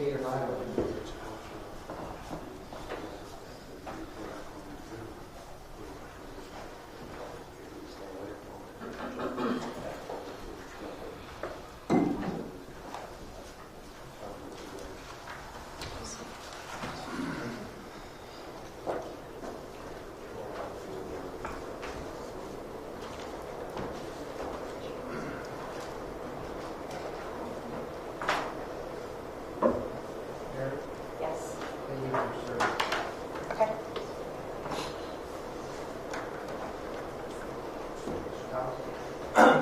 8 or 9 of them.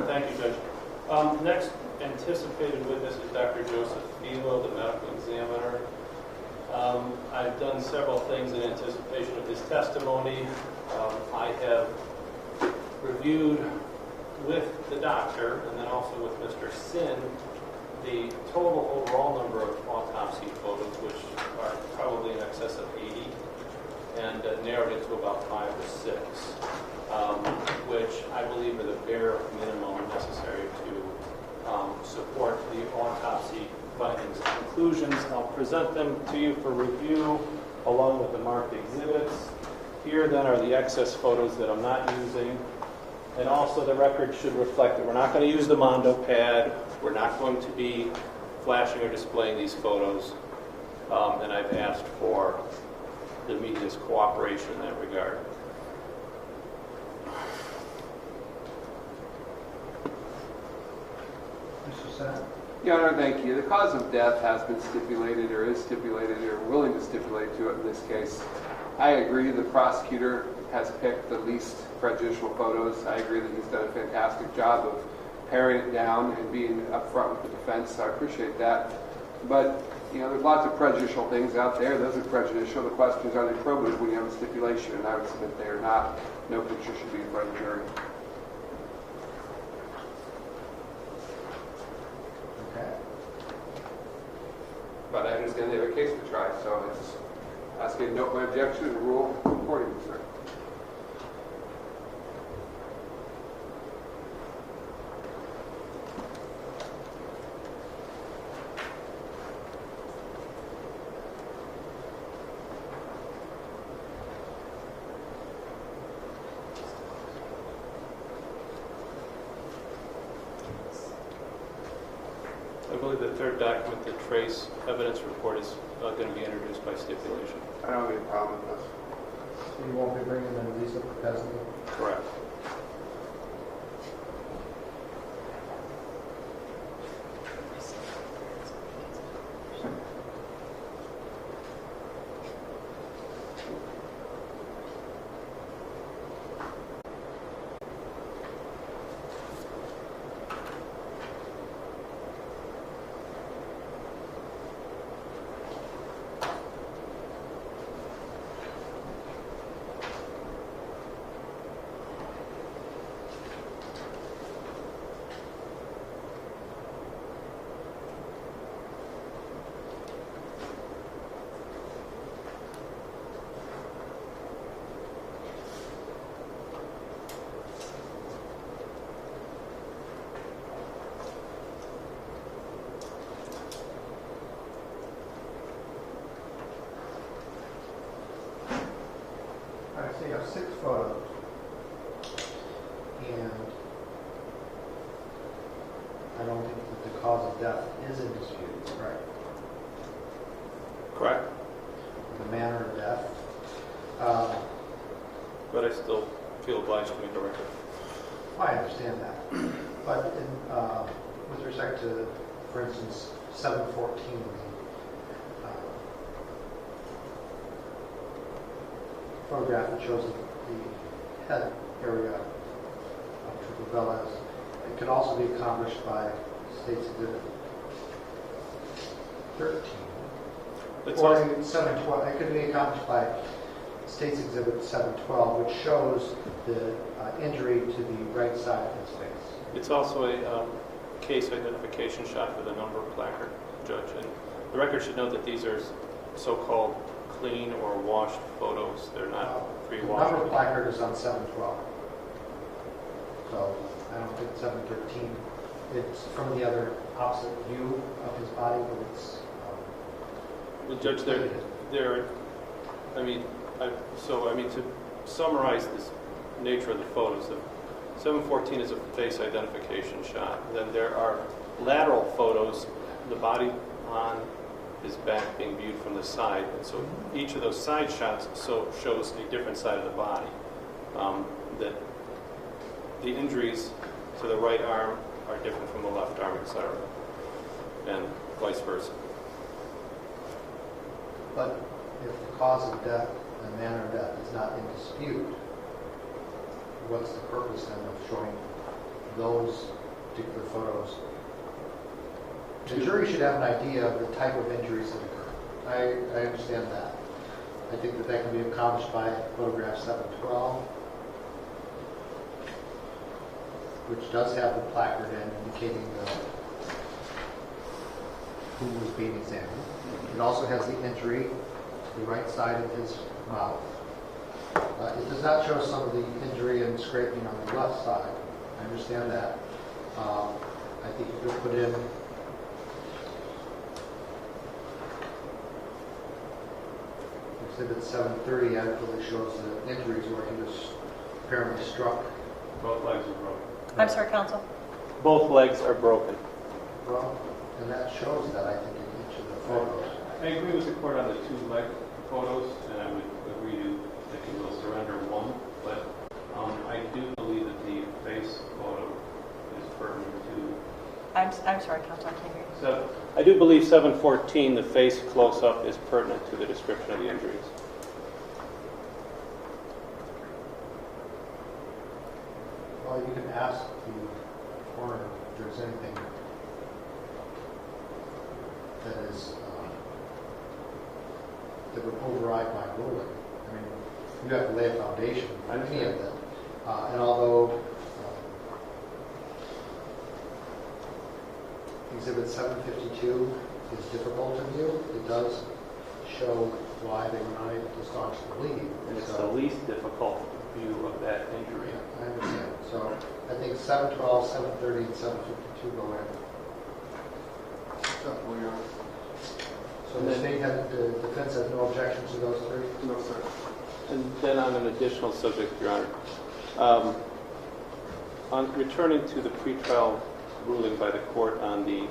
Thank you, Judge. Next anticipated witness is Dr. Joseph Philo, the medical examiner. I've done several things in anticipation of his testimony. I have reviewed with the doctor and then also with Mr. Sin the total overall number of autopsy photos, which are probably in excess of 80, and narrowed it to about 5 or 6. Which I believe are the bare minimum necessary to support the autopsy findings and conclusions. I'll present them to you for review along with the marked exhibits. Here then are the excess photos that I'm not using. And also the record should reflect that we're not going to use the Mondo pad. We're not going to be flashing or displaying these photos. And I've asked for the media's cooperation in that regard. Your Honor, thank you. The cause of death has been stipulated, or is stipulated, or willing to stipulate to it in this case. I agree the prosecutor has picked the least prejudicial photos. I agree that he's done a fantastic job of paring it down and being upfront with the defense, so I appreciate that. But, you know, there's lots of prejudicial things out there. Those are prejudicial. The question is, are they probative when you have a stipulation? And I would submit they are not. No picture should be in front of the jury. But I understand they have a case to try, so it's asking to note my objection and rule accordingly, sir. I believe the third document, the trace evidence report, is going to be introduced by stipulation. I don't have any problem with this. So you won't be bringing them to Lisa for custody? Correct. So you have 6 photos, and I don't think that the cause of death is in dispute, right? Correct. The manner of death. But I still feel obliged to make a record. I understand that. But in, with respect to, for instance, 714, photograph that shows the head area of Tripobellas. It could also be accomplished by State's Exhibit 13. It's Or also 712. It could be accomplished by State's Exhibit 712, which shows the injury to the right side of his face. It's also a case identification shot for the number placard, Judge. And the record should note that these are so-called clean or washed photos. They're not pre-washed. The number placard is on 712. So I don't think 713. It's from the other opposite view of his body, but it's Well, Judge, to summarize this nature of the photos, the 714 is a face identification shot. Then there are lateral photos, the body on his back being viewed from the side. And so each of those side shots shows a different side of the body. That the injuries to the right arm are different from the left arm, etc., and vice versa. But if the cause of death and manner of death is not in dispute, what's the purpose then of showing those particular photos? The jury should have an idea of the type of injuries that occur. I understand that. I think that can be accomplished by photograph 712, which does have the placard in indicating who was being examined. It also has the injury to the right side of his mouth. It does not show some of the injury and scraping on the left side. I understand that. I think you could put in Exhibit 730 actually shows the injuries where he was apparently struck. Both legs are broken. I'm sorry, counsel. Both legs are broken. Well, and that shows that, I think, in each of the photos. I agree with the court on the two leg photos, and I would agree to, if you will, surrender one. But I do believe that the face photo is pertinent to. I'm sorry, counsel. I can't hear you. So I do believe 714, the face close-up, is pertinent to the description of the injuries. Well, you can ask the coroner if there's anything that is that would override my ruling. I mean, you have to lay a foundation for any of them. And although Exhibit 752 is difficult to view, it does show why they were not able to staunch the bleeding. And it's the least difficult view of that injury. Yeah, I understand. So I think 712, 730, and 752 go in. So the defense has no objections to those three? No, sir. And then on an additional subject, Your Honor, on returning to the pretrial ruling by the court on the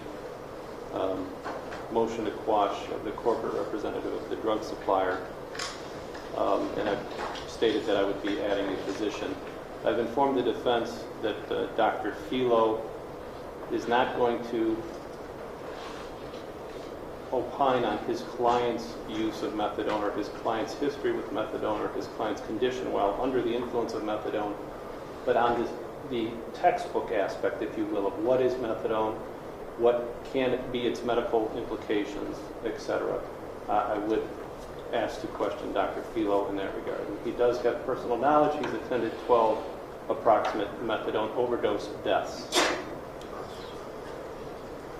motion to quash of the corporate representative of the drug supplier, and I've stated that I would be adding a physician. I've informed the defense that Dr. Philo is not going to opine on his client's use of methadone or his client's history with methadone or his client's condition while under the influence of methadone, but on the textbook aspect, if you will, of what is methadone, what can it be its medical implications, etc. I would ask to question Dr. Philo in that regard. And he does have personal knowledge. He's attended 12 approximate methadone overdose deaths.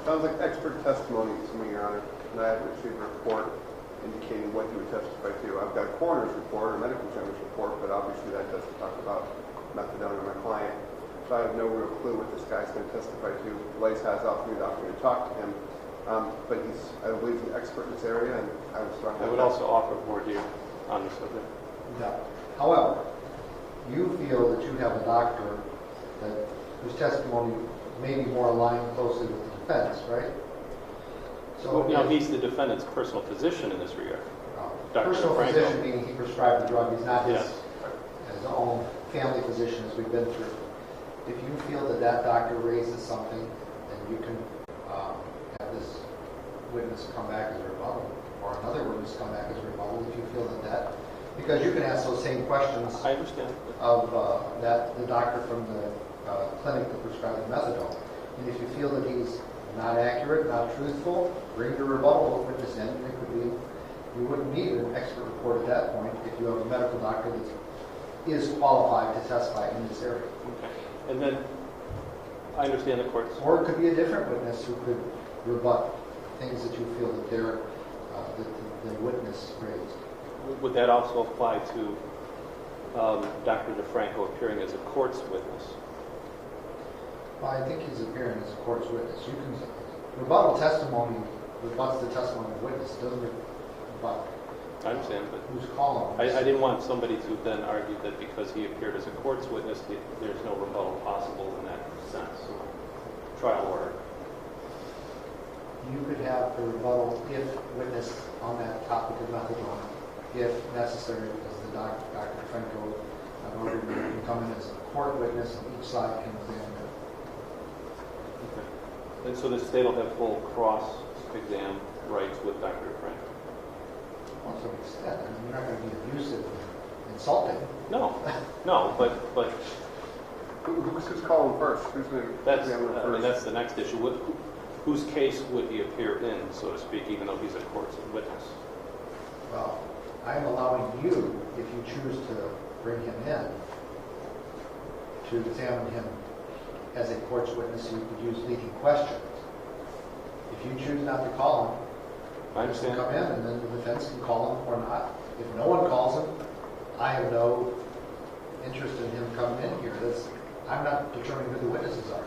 Sounds like expert testimony to me, Your Honor. And I haven't received a report indicating what he would testify to. I've got a coroner's report or medical examiner's report, but obviously that doesn't talk about methadone or my client. So I have no real clue what this guy's going to testify to. Blaze has offered me the opportunity to talk to him, but I believe he's an expert in this area, and I would also offer voir dire on the subject. Yeah. However, you feel that you have a doctor whose testimony may be more aligned closely with the defense, right? So now he's the defendant's personal physician in this regard. Personal physician meaning he prescribed the drug. He's not his own family physician, as we've been through. If you feel that doctor raises something, then you can have this witness come back as a rebuttal, or another witness come back as a rebuttal if you feel that because you can ask those same questions. I understand. Of the doctor from the clinic that prescribed the methadone. And if you feel that he's not accurate, not truthful, bring your rebuttal witness in. It could be, you wouldn't need an expert report at that point if you have a medical doctor that is qualified to testify in this area. Okay. And then I understand the court's. Or it could be a different witness who could rebut things that you feel that the witness raised. Would that also apply to Dr. DeFranco appearing as a court's witness? Well, I think he's appearing as a court's witness. You can rebuttal testimony rebuts the testimony of the witness. It doesn't rebuttal. I understand, but Who's calling? I didn't want somebody to then argue that because he appeared as a court's witness, there's no rebuttal possible in that sense. Trial order. You could have the rebuttal if witness on that topic of methadone, if necessary, because the Dr. Franco ordered him to come in as a court witness, and each side can examine it. Okay. And so the state will have full cross-exam rights with Dr. Franco? Well, to an extent. I mean, you're not going to be abusive and insulting. No, but Who's calling first? Who's going to that's examine it first? that's the next issue. Whose case would he appear in, so to speak, even though he's a court's witness? Well, I'm allowing you, if you choose to bring him in, to examine him as a court's witness. You could use leading questions. If you choose not to call him, I he can understand. come in, and then the defense can call him or not. If no one calls him, I have no interest in him coming in here. I'm not determining who the witnesses are.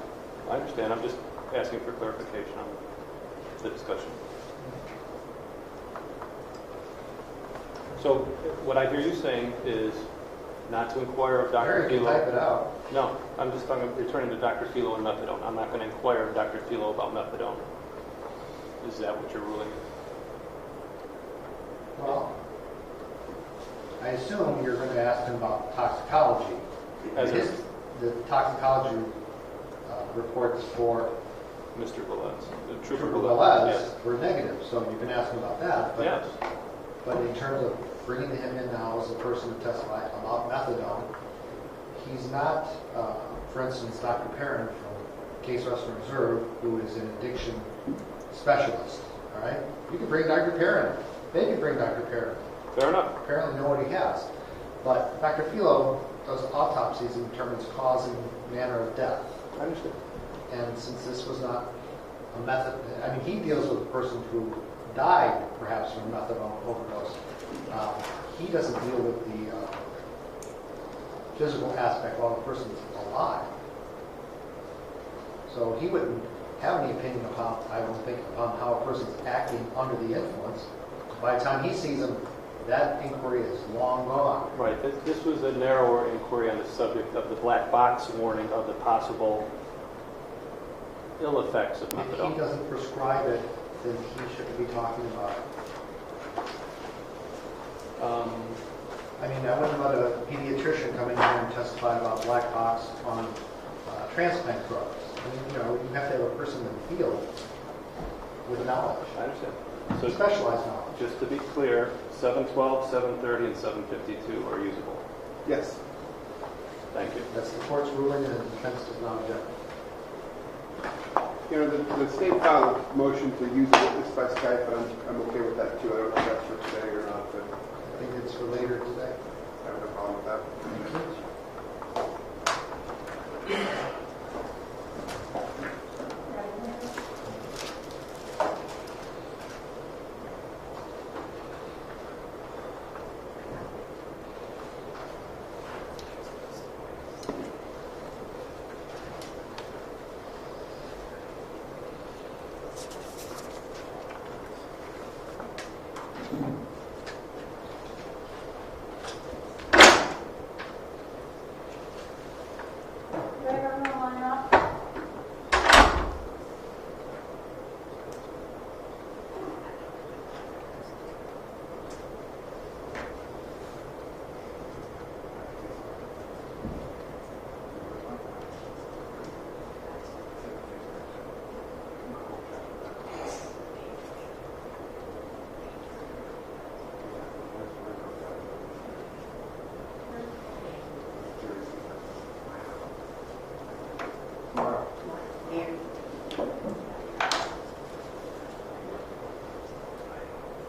I understand. I'm just asking for clarification on the discussion. So what I hear you saying is not to inquire of Dr. Mary can Philo. type it out. No, I'm just returning to Dr. Philo and methadone. I'm not going to inquire of Dr. Philo about methadone. Is that what you're ruling? Well, I assume you're going to ask him about toxicology. As a- The toxicology reports for Mr. Velez, the Trooper Trooper Velez. Velez were negative, so you can ask him about that. But, Yes. but in terms of bringing him in now as a person to testify about methadone, he's not, for instance, Dr. Perrin from Case Western Reserve, who is an addiction specialist. All right, you can bring Dr. Perrin. They can bring Dr. Perrin. Fair enough. Apparently know what he has. But Dr. Philo does autopsies and determines cause and manner of death. I understand. And since this was not a method, I mean, he deals with a person who died perhaps from methadone overdose. He doesn't deal with the physical aspect while the person's alive. So he wouldn't have any opinion upon, I don't think, upon how a person's acting under the influence. By the time he sees him, that inquiry is long gone. Right. This was a narrower inquiry on the subject of the black box warning of the possible ill effects of If he methadone. doesn't prescribe it, then he shouldn't be talking about it. I mean, I wouldn't let a pediatrician come in here and testify about black box on transplant drugs. I mean, you know, you have to have a person in the field with knowledge, I understand. So specialized knowledge. just to be clear, 712, 730, and 752 are usable. Yes. Thank you. That's the court's ruling, and the defense does not object. You know, the state filed a motion to use a witness by Skype, but I'm okay with that too. I don't know if that's for today or not, but I think it's for later today. I have no problem with that.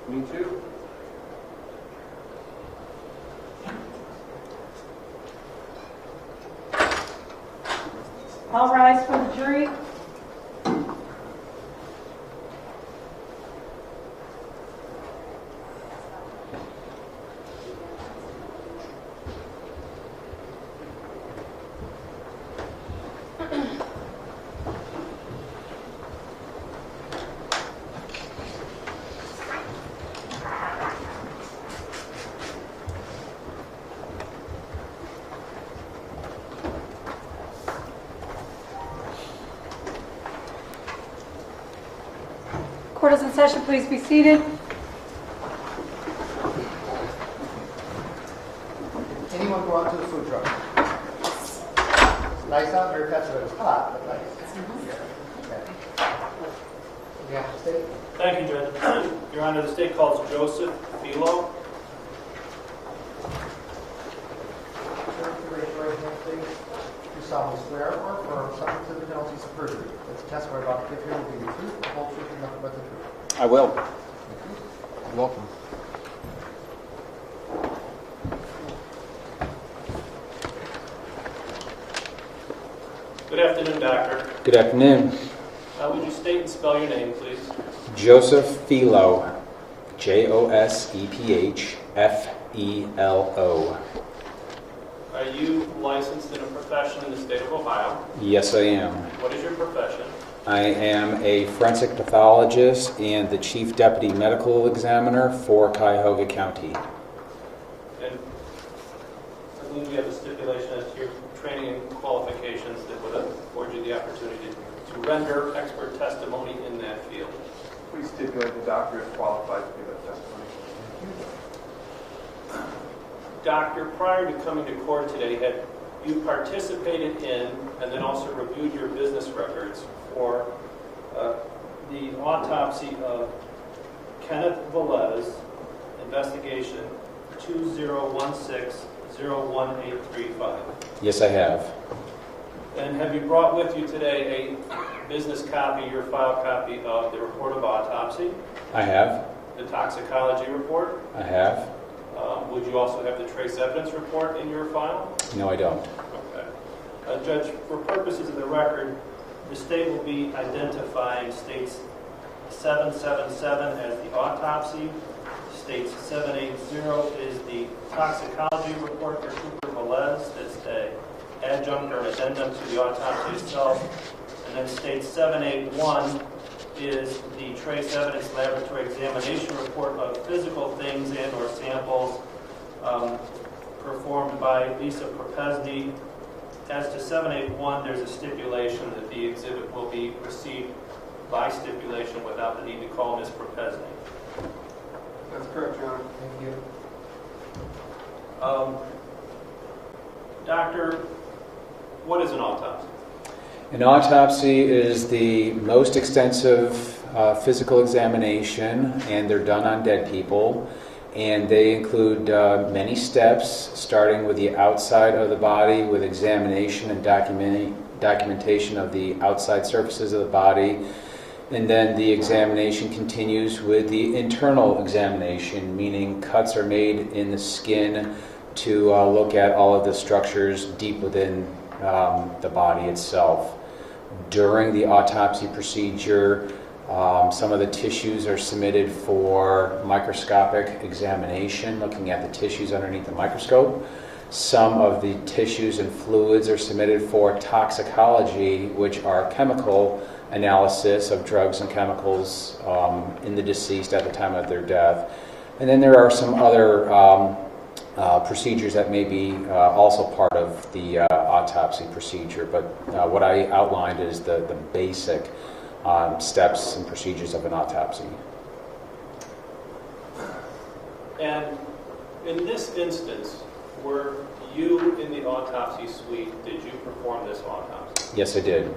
Me too. All rise for the jury. Court is in session. Please be seated. Anyone go out to the food truck? It's nice out there, that's what it's hot, but nice. Okay. Yeah, state. Thank you, Judge. Your Honor, the state calls Joseph Filo. Sir, if you raise your right hand, please. Do solemnly swear or affirm subject to the penalties of perjury that the testimony about to give here will be the truth, the whole truth, and nothing but the truth. I will. You're welcome. Good afternoon, Doctor. Good afternoon. Would you state and spell your name, please? Joseph Filo. Josephfelo. Are you licensed in a profession in the state of Ohio? Yes, I am. What is your profession? I am a forensic pathologist and the Chief Deputy Medical Examiner for Cuyahoga County. And I believe we have a stipulation as to your training and qualifications that would afford you the opportunity to render expert testimony in that field. Please stipulate the doctor is qualified to give that testimony. Doctor, prior to coming to court today, had you participated in and then also reviewed your business records for the autopsy of Kenneth Velez, investigation 2016-01835? Yes, I have. And have you brought with you today a business copy, your file copy of the report of autopsy, I have. the toxicology report? I have. Would you also have the trace evidence report in your file? No, I don't. Okay. Judge, for purposes of the record, the state will be identifying states 777 as the autopsy, states 780 is the toxicology report for Trooper Velez, that's the adjunct or addendum to the autopsy itself, and then state 781 is the trace evidence laboratory examination report of physical things and or samples performed by Lisa Propesny. As to 781, there's a stipulation that the exhibit will be received by stipulation without the need to call Ms. Propesny. That's correct, Your Honor. Thank you. Doctor, what is an autopsy? An autopsy is the most extensive physical examination, and they're done on dead people. And they include many steps, starting with the outside of the body with examination and documentation of the outside surfaces of the body. And then the examination continues with the internal examination, meaning cuts are made in the skin to look at all of the structures deep within the body itself. During the autopsy procedure, some of the tissues are submitted for microscopic examination, looking at the tissues underneath the microscope. Some of the tissues and fluids are submitted for toxicology, which are chemical analysis of drugs and chemicals in the deceased at the time of their death. And then there are some other procedures that may be also part of the autopsy procedure, but what I outlined is the basic steps and procedures of an autopsy. And in this instance, were you in the autopsy suite? Did you perform this autopsy? Yes, I did. Okay.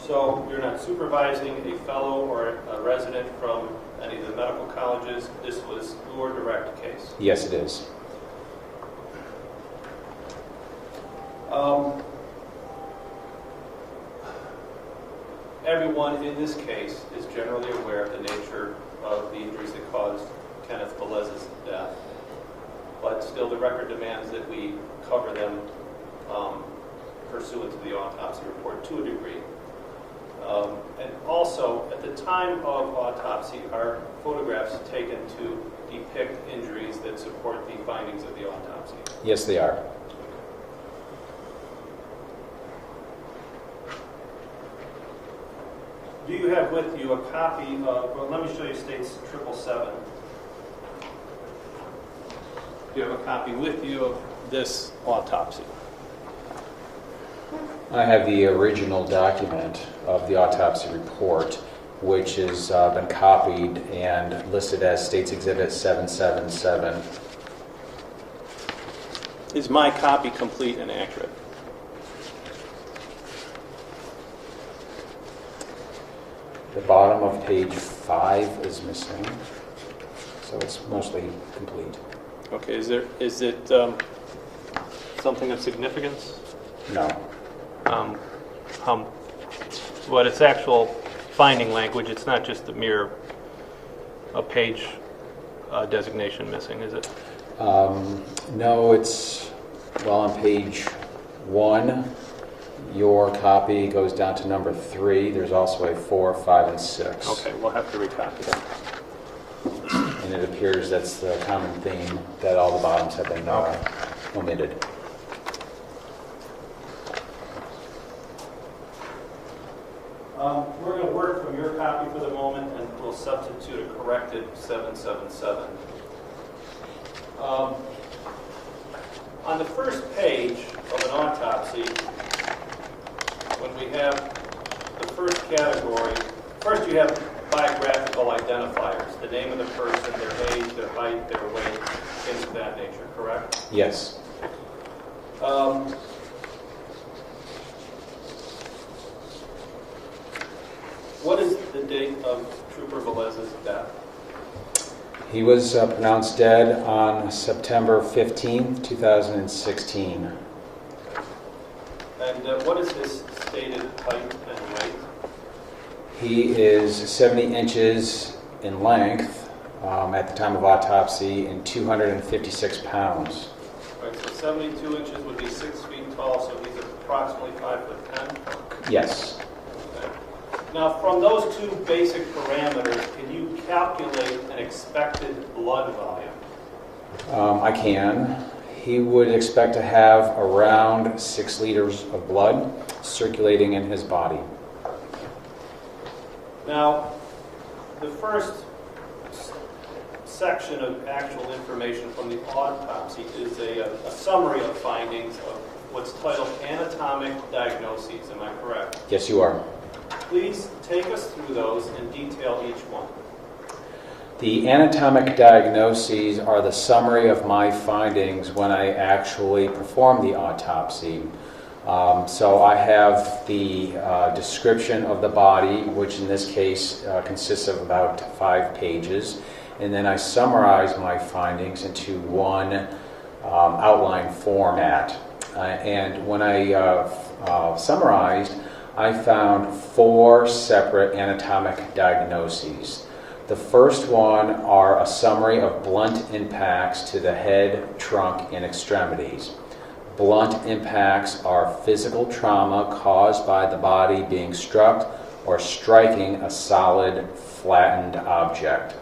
So you're not supervising a fellow or a resident from any of the medical colleges. This was your direct case. Yes, it is. Everyone in this case is generally aware of the nature of the injuries that caused Kenneth Velez's death, but still the record demands that we cover them pursuant to the autopsy report to a degree. And also, at the time of autopsy, are photographs taken to depict injuries that support the findings of the autopsy? Yes, they are. Do you have with you a copy of, well, let me show you states 777. Do you have a copy with you of this autopsy? I have the original document of the autopsy report, which has been copied and listed as State's Exhibit 777. Is my copy complete and accurate? The bottom of page 5 is missing, so it's mostly complete. Okay, is it something of significance? No. But it's actual finding language, it's not just a page designation missing, is it? No, it's, well, on page 1, your copy goes down to number 3. There's also a 4, 5, and 6. Okay, we'll have to recopy that. And it appears that's the common theme, that all the bottoms have been omitted. We're going to work from your copy for the moment, and we'll substitute a corrected 777. On the first page of an autopsy, when we have the first category, first you have biographical identifiers, the name of the person, their age, their height, their weight, things of that nature, correct? Yes. What is the date of Trooper Velez's death? He was pronounced dead on September 15th, 2016. And what is his stated height and weight? He is 70 inches in length at the time of autopsy and 256 pounds. Right, so 72 inches would be 6 feet tall, so he's approximately 5'10". Yes. Okay. Now, from those two basic parameters, can you calculate an expected blood volume? I can. He would expect to have around 6 liters of blood circulating in his body. Now, the first section of actual information from the autopsy is a summary of findings of what's titled anatomic diagnoses. Am I correct? Yes, you are. Please take us through those and detail each one. The anatomic diagnoses are the summary of my findings when I actually perform the autopsy. So I have the description of the body, which in this case consists of about 5 pages, and then I summarize my findings into one outline format. And when I summarized, I found 4 separate anatomic diagnoses. The first one are a summary of blunt impacts to the head, trunk, and extremities. Blunt impacts are physical trauma caused by the body being struck or striking a solid, flattened object.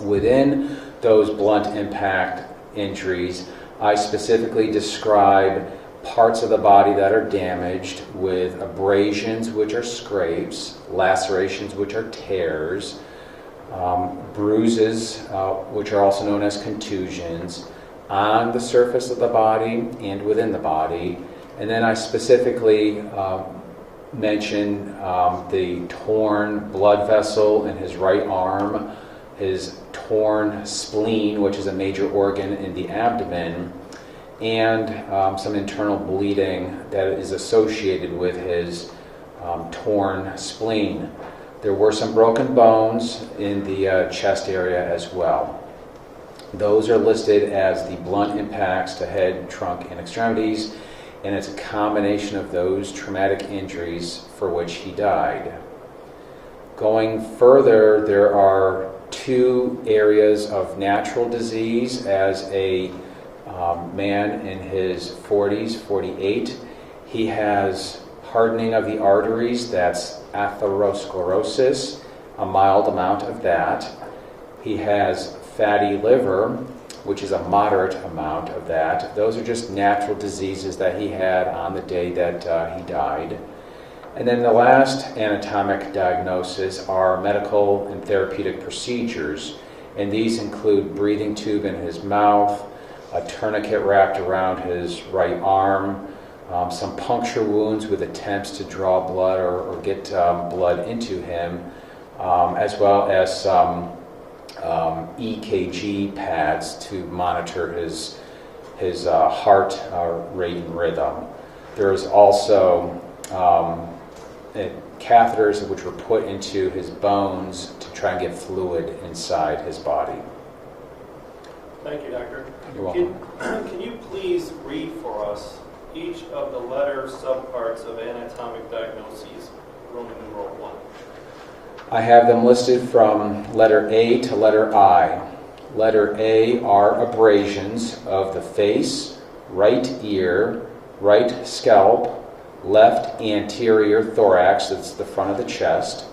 Within those blunt impact injuries, I specifically describe parts of the body that are damaged with abrasions, which are scrapes, lacerations, which are tears, bruises, which are also known as contusions, on the surface of the body and within the body. And then I specifically mention the torn blood vessel in his right arm, his torn spleen, which is a major organ in the abdomen, and some internal bleeding that is associated with his torn spleen. There were some broken bones in the chest area as well. Those are listed as the blunt impacts to head, trunk, and extremities, and it's a combination of those traumatic injuries for which he died. Going further, there are 2 areas of natural disease. As a man in his 40s, 48, he has hardening of the arteries, that's atherosclerosis, a mild amount of that. He has fatty liver, which is a moderate amount of that. Those are just natural diseases that he had on the day that he died. And then the last anatomic diagnosis are medical and therapeutic procedures, and these include breathing tube in his mouth, a tourniquet wrapped around his right arm, some puncture wounds with attempts to draw blood or get blood into him, as well as some EKG pads to monitor his heart rate and rhythm. There's also catheters which were put into his bones to try and get fluid inside his body. Thank you, Doctor. You're welcome. Can you please read for us each of the letter subparts of anatomic diagnoses, Roman numeral 1? I have them listed from letter A to letter I. Letter A are abrasions of the face, right ear, right scalp, left anterior thorax, that's the front of the chest,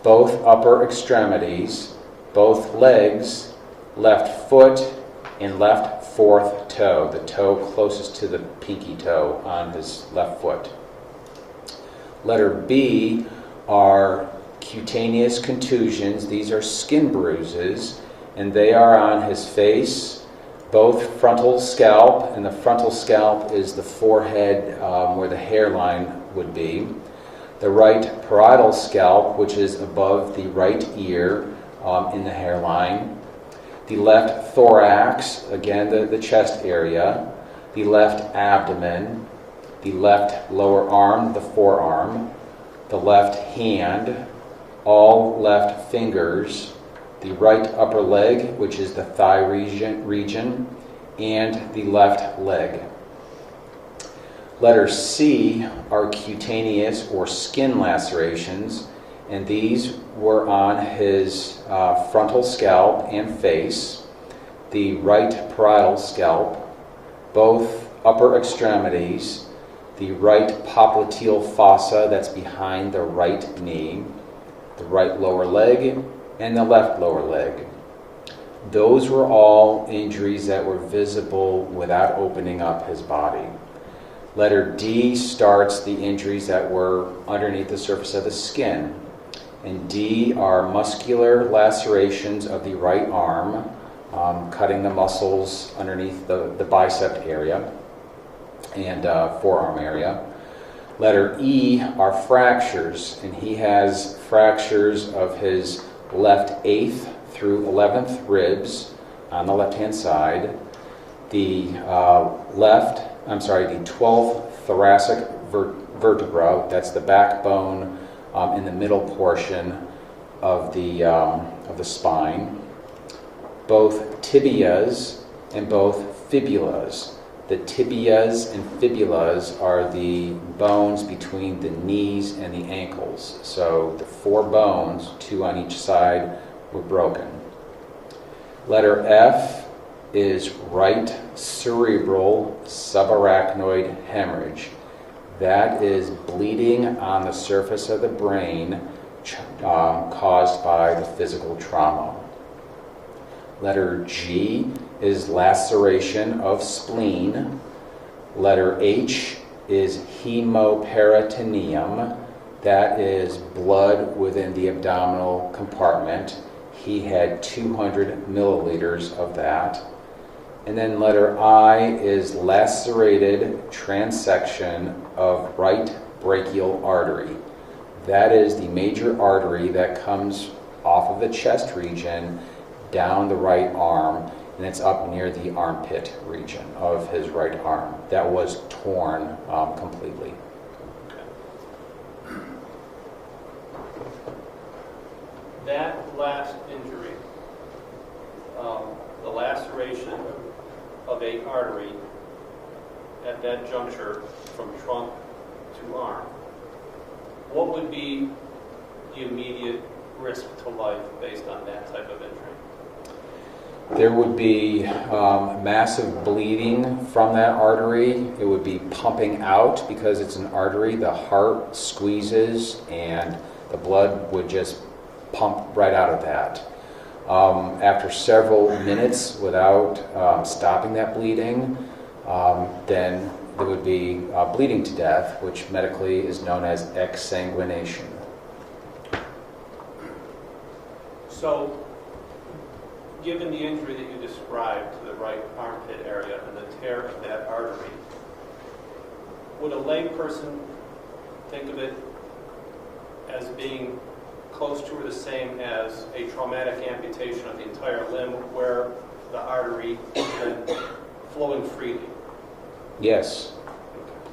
both upper extremities, both legs, left foot, and left fourth toe, the toe closest to the pinky toe on his left foot. Letter B are cutaneous contusions. These are skin bruises, and they are on his face, both frontal scalp, and the frontal scalp is the forehead where the hairline would be. The right parietal scalp, which is above the right ear in the hairline. The left thorax, again the chest area. The left abdomen. The left lower arm, the forearm. The left hand. All left fingers. The right upper leg, which is the thigh region, and the left leg. Letter C are cutaneous or skin lacerations, and these were on his frontal scalp and face, the right parietal scalp, both upper extremities, the right popliteal fossa, that's behind the right knee, the right lower leg, and the left lower leg. Those were all injuries that were visible without opening up his body. Letter D starts the injuries that were underneath the surface of the skin. And D are muscular lacerations of the right arm, cutting the muscles underneath the bicep area and forearm area. Letter E are fractures, and he has fractures of his left 8th through 11th ribs on the left-hand side, the 12th thoracic vertebra, that's the backbone in the middle portion of the spine, both tibias and both fibulas. The tibias and fibulas are the bones between the knees and the ankles. So the 4 bones, 2 on each side, were broken. Letter F is right cerebral subarachnoid hemorrhage. That is bleeding on the surface of the brain caused by the physical trauma. Letter G is laceration of spleen. Letter H is hemoperitoneum. That is blood within the abdominal compartment. He had 200 milliliters of that. And then letter I is lacerated transection of right brachial artery. That is the major artery that comes off of the chest region down the right arm, and it's up near the armpit region of his right arm. That was torn completely. That last injury, the laceration of a artery at that juncture from trunk to arm, what would be the immediate risk to life based on that type of injury? There would be massive bleeding from that artery. It would be pumping out because it's an artery. The heart squeezes and the blood would just pump right out of that. After several minutes without stopping that bleeding, then there would be bleeding to death, which medically is known as exsanguination. So, given the injury that you described to the right armpit area and the tear of that artery, would a lay person think of it as being close to or the same as a traumatic amputation of the entire limb where the artery has been flowing freely? Yes.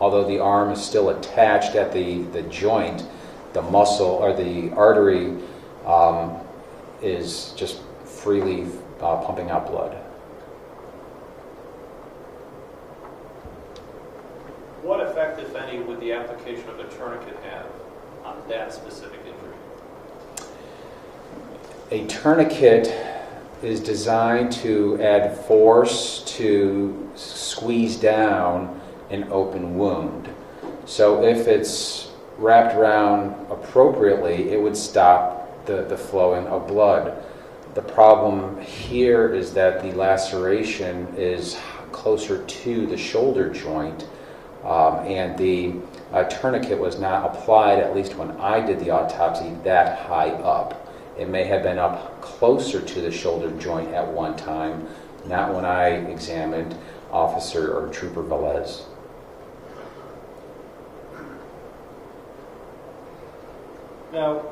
Although the arm is still attached at the joint, the muscle or the artery is just freely pumping out blood. What effect, if any, would the application of a tourniquet have on that specific injury? A tourniquet is designed to add force to squeeze down an open wound. So if it's wrapped around appropriately, it would stop the flowing of blood. The problem here is that the laceration is closer to the shoulder joint, and the tourniquet was not applied, at least when I did the autopsy, that high up. It may have been up closer to the shoulder joint at one time, not when I examined Officer or Trooper Velez. Now,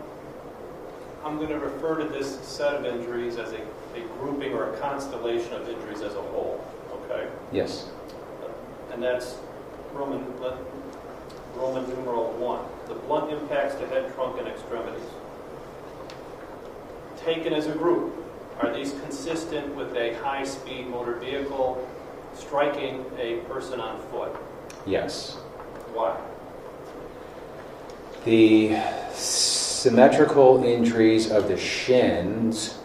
I'm going to refer to this set of injuries as a grouping or a constellation of injuries as a whole, okay? Yes. And that's Roman numeral 1, the blunt impacts to head, trunk, and extremities. Taken as a group, are these consistent with a high-speed motor vehicle striking a person on foot? Yes. Why? The symmetrical injuries of the shins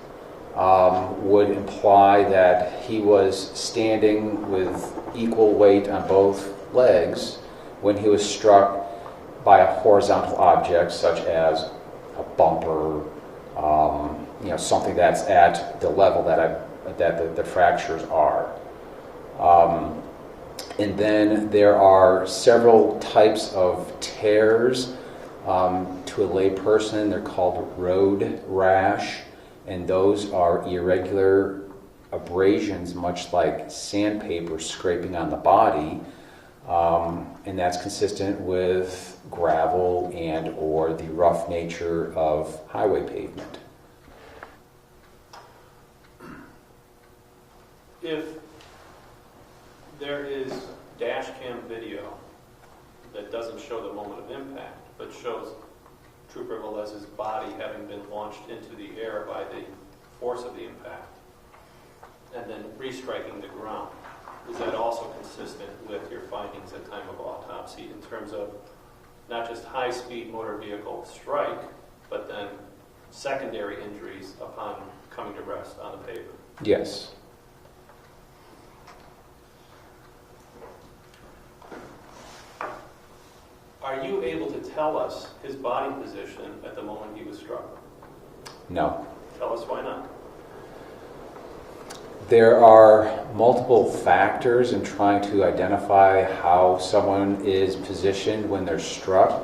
would imply that he was standing with equal weight on both legs when he was struck by a horizontal object such as a bumper, something that's at the level that the fractures are. And then there are several types of tears. To a lay person, they're called road rash, and those are irregular abrasions, much like sandpaper scraping on the body, and that's consistent with gravel and or the rough nature of highway pavement. If there is dash cam video that doesn't show the moment of impact, but shows Trooper Velez's body having been launched into the air by the force of the impact and then restriking the ground, is that also consistent with your findings at time of autopsy in terms of not just high-speed motor vehicle strike, but then secondary injuries upon coming to rest on the pavement? Yes. Are you able to tell us his body position at the moment he was struck? No. Tell us why not. There are multiple factors in trying to identify how someone is positioned when they're struck.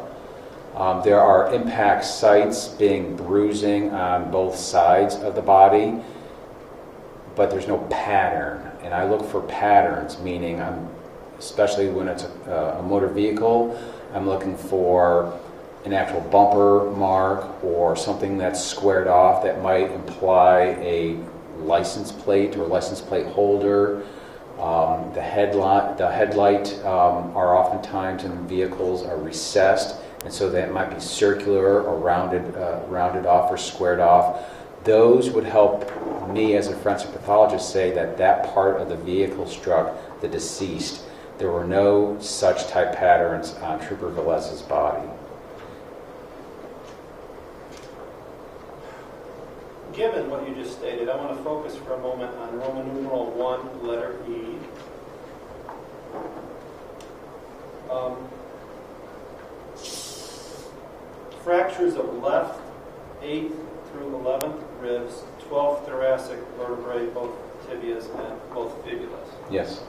There are impact sites being bruising on both sides of the body, but there's no pattern. And I look for patterns, meaning especially when it's a motor vehicle, I'm looking for an actual bumper mark or something that's squared off that might imply a license plate or license plate holder. The headlight are oftentimes in vehicles are recessed, and so that might be circular or rounded off or squared off. Those would help me as a forensic pathologist say that part of the vehicle struck the deceased. There were no such type patterns on Trooper Velez's body. Given what you just stated, I want to focus for a moment on Roman numeral 1, letter E. Fractures of left 8th through 11th ribs, 12th thoracic vertebrae, both tibias and both fibulas. Yes.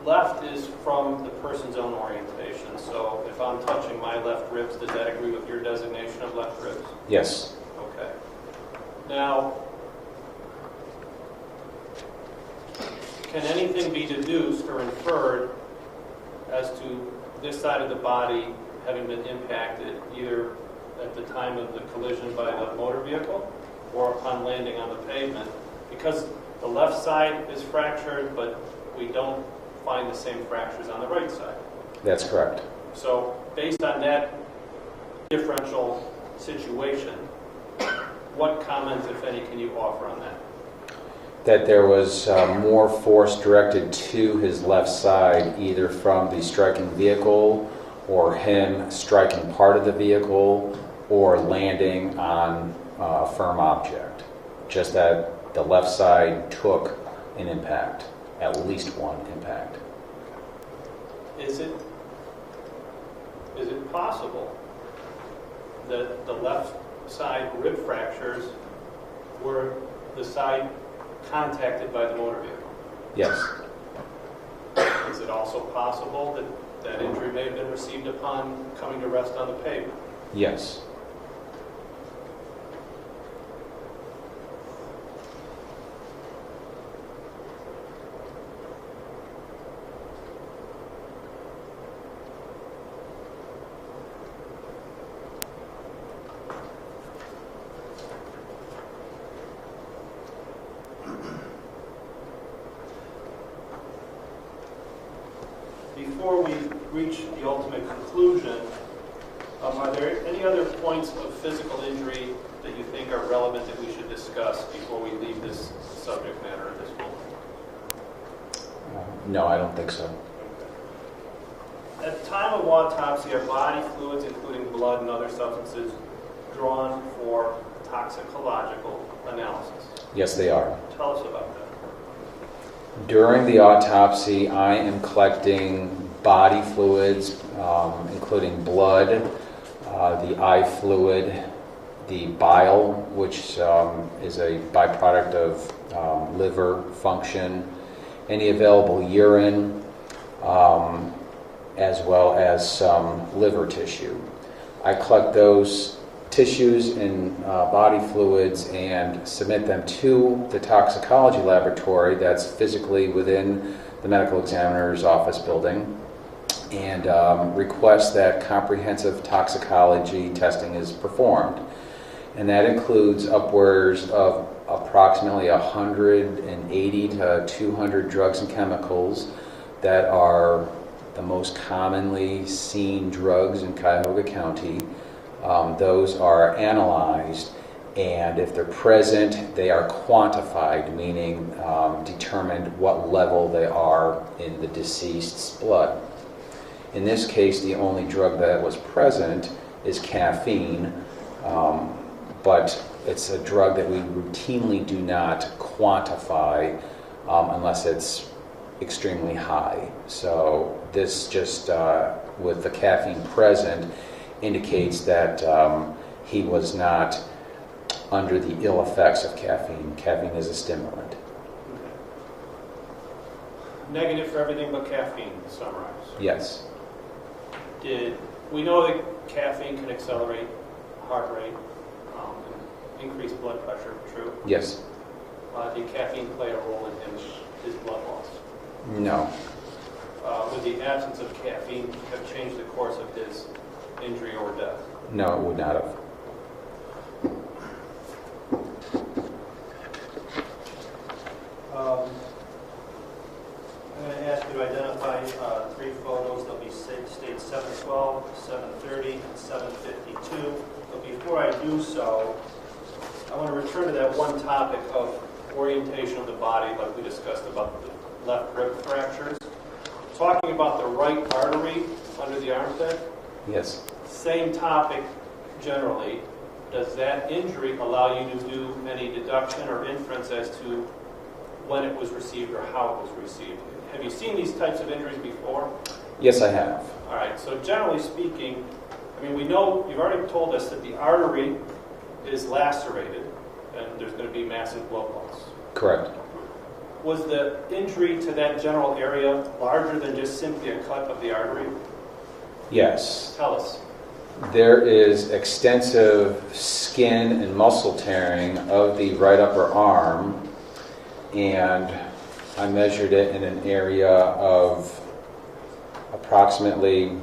Left is from the person's own orientation, so if I'm touching my left ribs, does that agree with your designation of left ribs? Yes. Okay. Now, can anything be deduced or inferred as to this side of the body having been impacted, either at the time of the collision by the motor vehicle or upon landing on the pavement? Because the left side is fractured, but we don't find the same fractures on the right side. That's correct. So based on that differential situation, what comments, if any, can you offer on that? That there was more force directed to his left side, either from the striking vehicle or him striking part of the vehicle or landing on a firm object. Just that the left side took an impact, at least one impact. Is it possible that the left side rib fractures were the side contacted by the motor vehicle? Yes. Is it also possible that that injury may have been received upon coming to rest on the pavement? Yes. Before we reach the ultimate conclusion, are there any other points of physical injury that you think are relevant that we should discuss before we leave this subject matter at this moment? No, I don't think so. At the time of autopsy, are body fluids, including blood and other substances, drawn for toxicological analysis? Yes, they are. Tell us about that. During the autopsy, I am collecting body fluids, including blood, the eye fluid, the bile, which is a byproduct of liver function, any available urine, as well as some liver tissue. I collect those tissues and body fluids and submit them to the toxicology laboratory that's physically within the medical examiner's office building, and request that comprehensive toxicology testing is performed. And that includes upwards of approximately 180 to 200 drugs and chemicals that are the most commonly seen drugs in Cuyahoga County. Those are analyzed, and if they're present, they are quantified, meaning determined what level they are in the deceased's blood. In this case, the only drug that was present is caffeine, but it's a drug that we routinely do not quantify unless it's extremely high. So this just, with the caffeine present, indicates that he was not under the ill effects of caffeine. Caffeine is a stimulant. Negative for everything but caffeine, to summarize. Yes. We know that caffeine can accelerate heart rate and increase blood pressure, true? Yes. Did caffeine play a role in his blood loss? No. Would the absence of caffeine have changed the course of his injury or death? No, it would not have. I'm going to ask you to identify three photos. They'll be stage 712, 730, and 752. But before I do so, I want to return to that one topic of orientation of the body, like we discussed about the left rib fractures. Talking about the right artery under the armpit. Yes. Same topic generally. Does that injury allow you to do any deduction or inference as to when it was received or how it was received? Have you seen these types of injuries before? Yes, I have. All right, so generally speaking, I mean, we know, you've already told us that the artery is lacerated and there's going to be massive blood loss. Correct. Was the injury to that general area larger than just simply a cut of the artery? Yes. Tell us. There is extensive skin and muscle tearing of the right upper arm, and I measured it in an area of approximately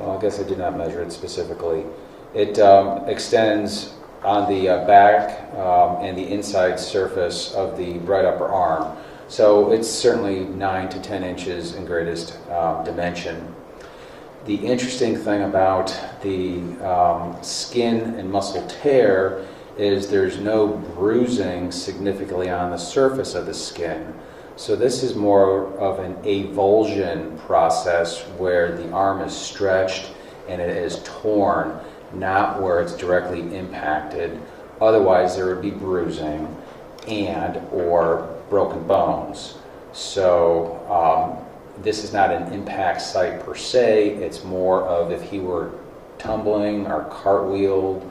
Well, I guess I did not measure it specifically. It extends on the back and the inside surface of the right upper arm. So it's certainly 9 to 10 inches in greatest dimension. The interesting thing about the skin and muscle tear is there's no bruising significantly on the surface of the skin. So this is more of an avulsion process where the arm is stretched and it is torn, not where it's directly impacted. Otherwise there would be bruising and or broken bones. So this is not an impact site per se. It's more of if he were tumbling or cartwheeled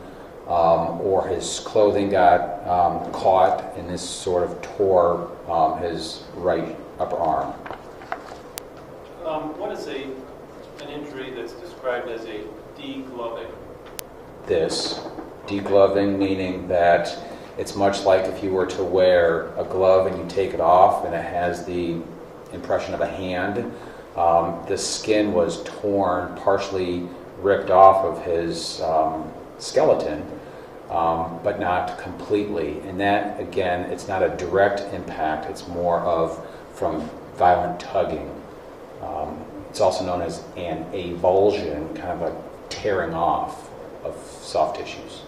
or his clothing got caught and this sort of tore his right upper arm. What is an injury that's described as a degloving? This degloving, meaning that it's much like if you were to wear a glove and you take it off and it has the impression of a hand. The skin was torn, partially ripped off of his skeleton, but not completely. And that, again, it's not a direct impact. It's more of from violent tugging. It's also known as an avulsion, kind of a tearing off of soft tissues.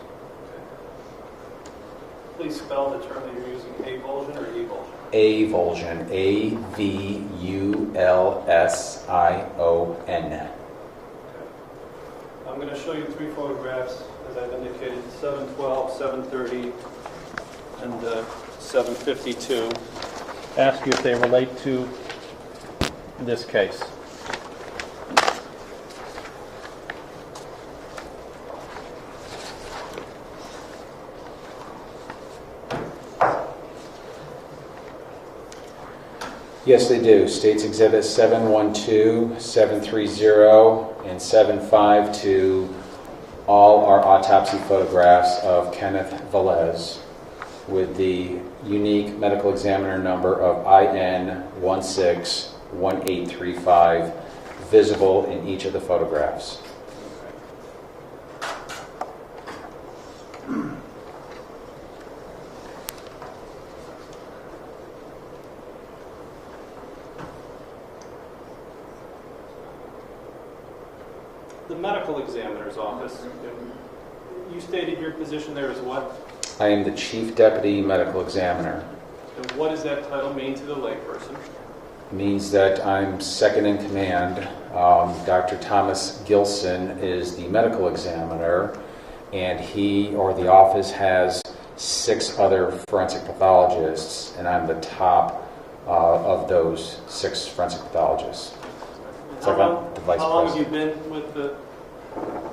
Please spell the term that you're using, avulsion or evulsion? Avulsion, A-V-U-L-S-I-O-N. I'm going to show you 3 photographs, as I've indicated, 712, 730, and 752. Ask you if they relate to this case. Yes, they do. States Exhibit 712, 730, and 752 all are autopsy photographs of Kenneth Velez with the unique medical examiner number of IN161835 visible in each of the photographs. The medical examiner's office, you stated your position there is what? I am the Chief Deputy Medical Examiner. And what does that title mean to the layperson? It means that I'm second in command. Dr. Thomas Gilson is the medical examiner, and he or the office has 6 other forensic pathologists, and I'm the top of those 6 forensic pathologists. How long have you been with the,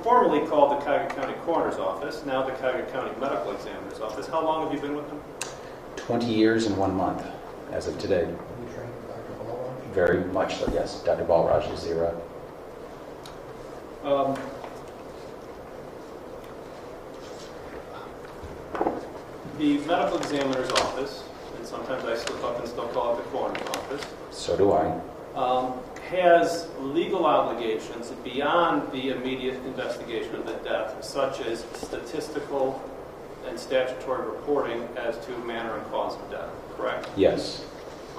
formerly called the Cuyahoga County Coroner's Office, now the Cuyahoga County Medical Examiner's Office? How long have you been with them? 20 years and 1 month, as of today. You trained Dr. Balraj? Very much so, yes. Dr. Balraj is the The medical examiner's office, and sometimes I slip up and still call it the coroner's office, So do I. has legal obligations beyond the immediate investigation of the death, such as statistical and statutory reporting as to manner and cause of death, correct? Yes.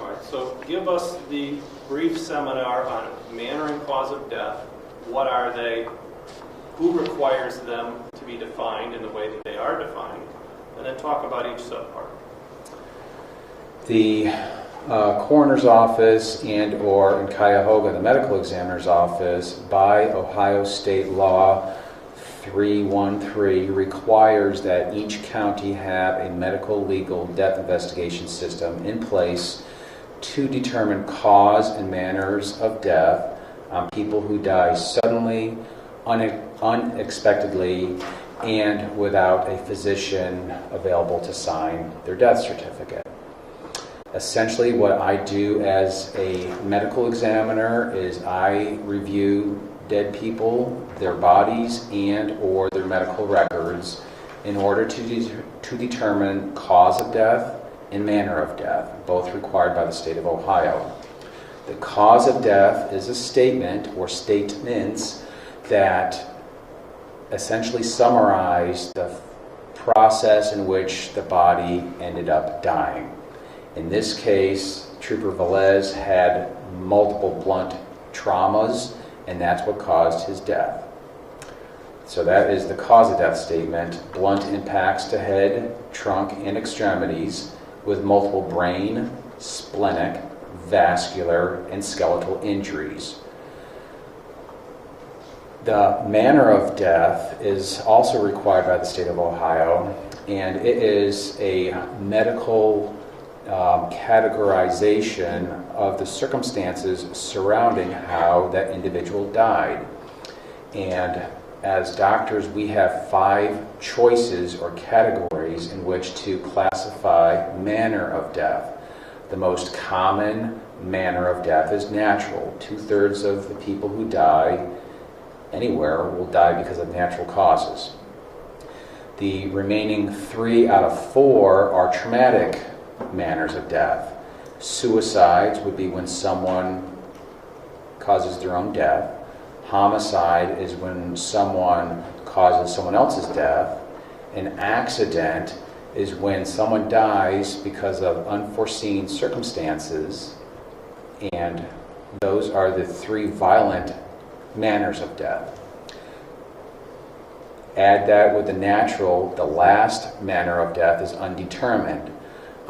All right, so give us the brief seminar on manner and cause of death. What are they? Who requires them to be defined in the way that they are defined? And then talk about each subpart. The coroner's office and or in Cuyahoga, the medical examiner's office, by Ohio State Law 313, requires that each county have a medical legal death investigation system in place to determine cause and manners of death on people who die suddenly, unexpectedly, and without a physician available to sign their death certificate. Essentially, what I do as a medical examiner is I review dead people, their bodies, and or their medical records in order to determine cause of death and manner of death, both required by the state of Ohio. The cause of death is a statement or statements that essentially summarized the process in which the body ended up dying. In this case, Trooper Velez had multiple blunt traumas, and that's what caused his death. So that is the cause of death statement: blunt impacts to head, trunk, and extremities with multiple brain, splenic, vascular, and skeletal injuries. The manner of death is also required by the state of Ohio, and it is a medical categorization of the circumstances surrounding how that individual died. And as doctors, we have 5 choices or categories in which to classify manner of death. The most common manner of death is natural. 2/3 of the people who die anywhere will die because of natural causes. The remaining 3 out of 4 are traumatic manners of death. Suicides would be when someone causes their own death. Homicide is when someone causes someone else's death. An accident is when someone dies because of unforeseen circumstances. And those are the 3 violent manners of death. Add that with the natural, the last manner of death is undetermined.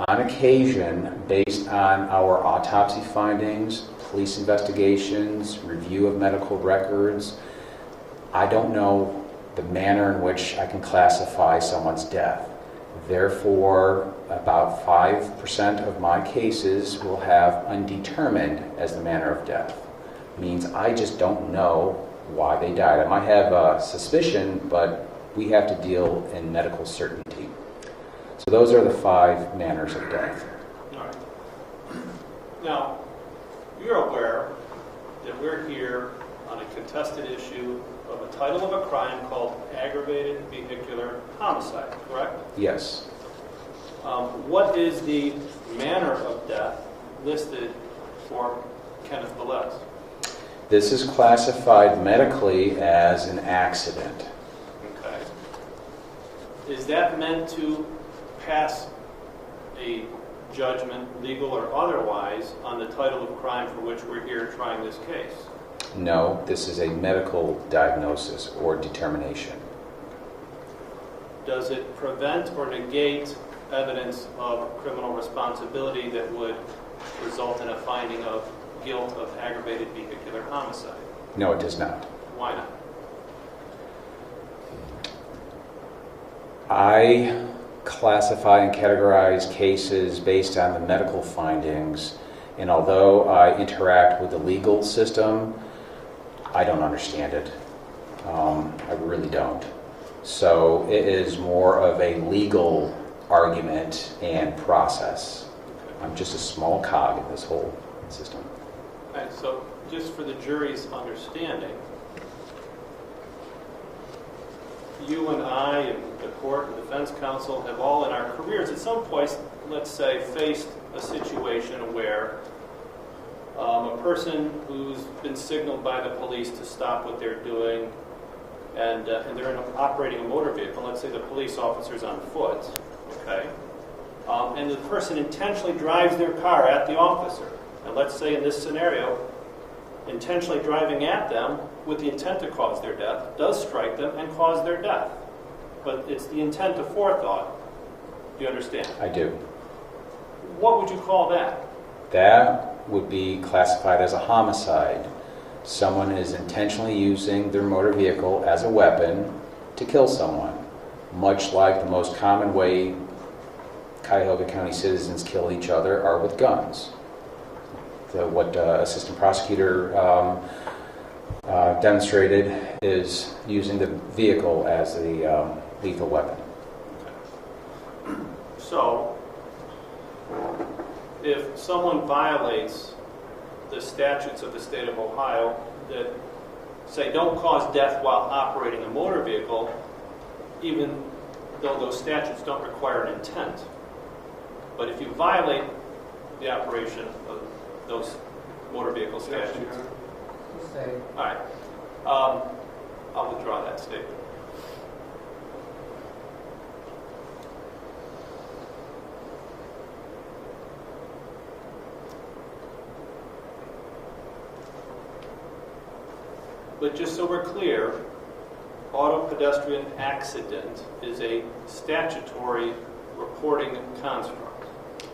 On occasion, based on our autopsy findings, police investigations, review of medical records, I don't know the manner in which I can classify someone's death. Therefore, about 5% of my cases will have undetermined as the manner of death. Means I just don't know why they died. I might have a suspicion, but we have to deal in medical certainty. So those are the 5 manners of death. All right. Now, you're aware that we're here on a contested issue of a title of a crime called aggravated vehicular homicide, correct? Yes. What is the manner of death listed for Kenneth Velez? This is classified medically as an accident. Okay. Is that meant to pass a judgment, legal or otherwise, on the title of crime for which we're here trying this case? No, this is a medical diagnosis or determination. Does it prevent or negate evidence of criminal responsibility that would result in a finding of guilt of aggravated vehicular homicide? No, it does not. Why not? I classify and categorize cases based on the medical findings, and although I interact with the legal system, I don't understand it. I really don't. So it is more of a legal argument and process. I'm just a small cog in this whole system. And so, just for the jury's understanding, you and I and the court and defense counsel have all in our careers at some point, let's say, faced a situation where a person who's been signaled by the police to stop what they're doing and they're operating a motor vehicle, let's say the police officer's on foot, okay, and the person intentionally drives their car at the officer. And let's say in this scenario, intentionally driving at them with the intent to cause their death does strike them and cause their death. But it's the intent of forethought. Do you understand? I do. What would you call that? That would be classified as a homicide. Someone is intentionally using their motor vehicle as a weapon to kill someone, much like the most common way Cuyahoga County citizens kill each other are with guns. What Assistant Prosecutor demonstrated is using the vehicle as the lethal weapon. So, if someone violates the statutes of the state of Ohio that say don't cause death while operating a motor vehicle, even though those statutes don't require an intent, but if you violate the operation of those motor vehicle statutes. All right. I'll withdraw that statement. But just so we're clear, auto pedestrian accident is a statutory reporting construct.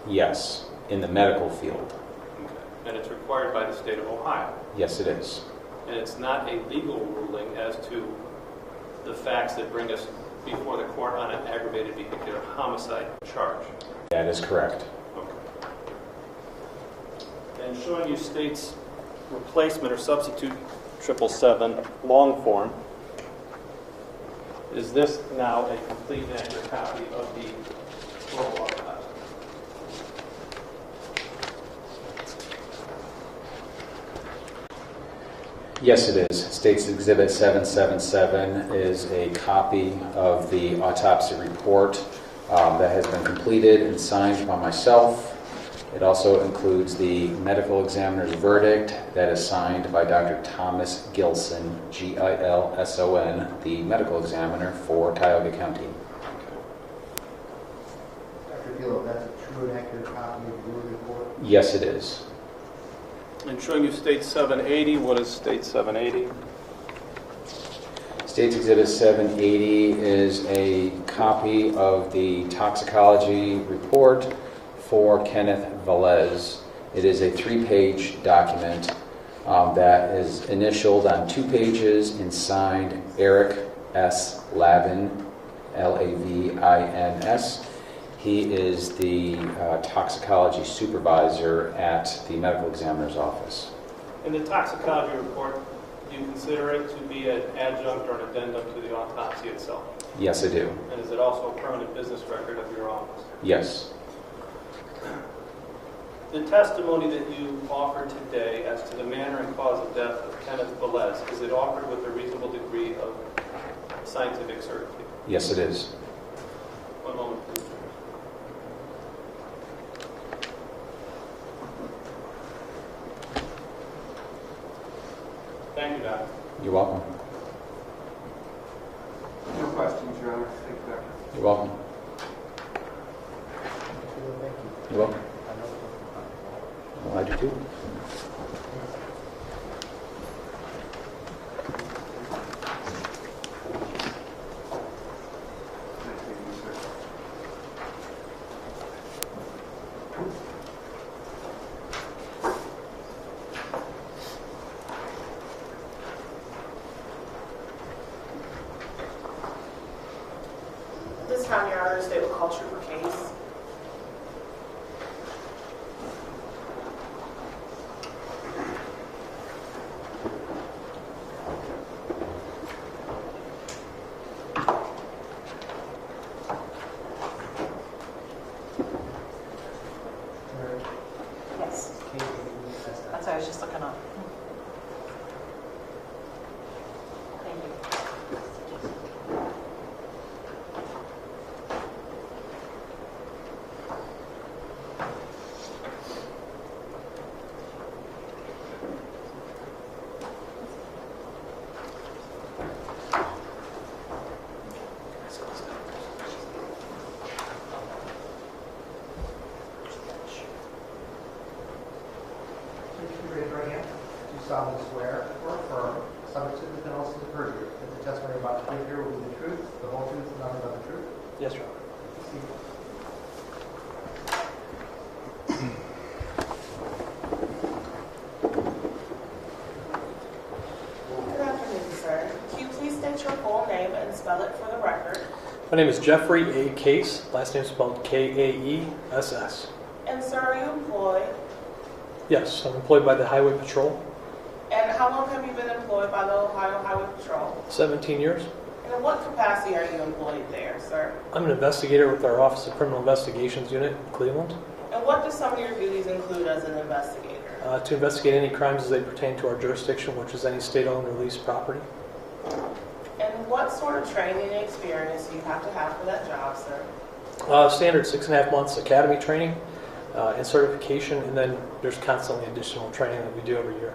Yes, in the medical field. Okay. And it's required by the state of Ohio. Yes, it is. And it's not a legal ruling as to the facts that bring us before the court on an aggravated vehicular homicide charge. That is correct. Okay. And showing you state's replacement or substitute 777 long form, is this now a complete and accurate copy of the global autopsy? Yes, it is. State's Exhibit 777 is a copy of the autopsy report that has been completed and signed by myself. It also includes the medical examiner's verdict that is signed by Dr. Thomas Gilson, Gilson, the medical examiner for Tioga County. Dr. Gillo, that's a true and accurate copy of your report? Yes, it is. And showing you state 780, what is state 780? State's Exhibit 780 is a copy of the toxicology report for Kenneth Velez. It is a 3-page document that is initialed on 2 pages and signed Eric S. Lavin, Lavins. He is the toxicology supervisor at the medical examiner's office. In the toxicology report, do you consider it to be an adjunct or an addendum to the autopsy itself? Yes, I do. And is it also a permanent business record of your office? Yes. The testimony that you offered today as to the manner and cause of death of Kenneth Velez, is it offered with a reasonable degree of scientific certainty? Yes, it is. One moment, please. Thank you, Doctor. You're welcome. No questions, Your Honor. Thank you, Doctor. You're welcome. Thank you. You're welcome. I know. Well, I do too. Nice meeting you, sir. This time, Your Honor, the state will call trooper case. Yes. That's what I was just looking up. Thank you. Please raise your right hand. Do you solemnly swear or affirm, subject to the penalties of perjury, that the testimony you're about to give here will be the truth, the whole truth, and nothing but the truth? Yes, Your Honor. Good afternoon, sir. Can you please state your full name and spell it for the record? My name is Jeffrey A. Case. Last name is spelled Kaess. And sir, are you employed? Yes, I'm employed by the Highway Patrol. And how long have you been employed by the Ohio Highway Patrol? 17 years. And in what capacity are you employed there, sir? I'm an investigator with our Office of Criminal Investigations Unit in Cleveland And what do some of your duties include as an investigator? to investigate any crimes as they pertain to our jurisdiction, which is any state-owned or leased property. And what sort of training and experience do you have to have for that job, sir? Standard 6.5 months academy training and certification, and then there's constantly additional training that we do every year.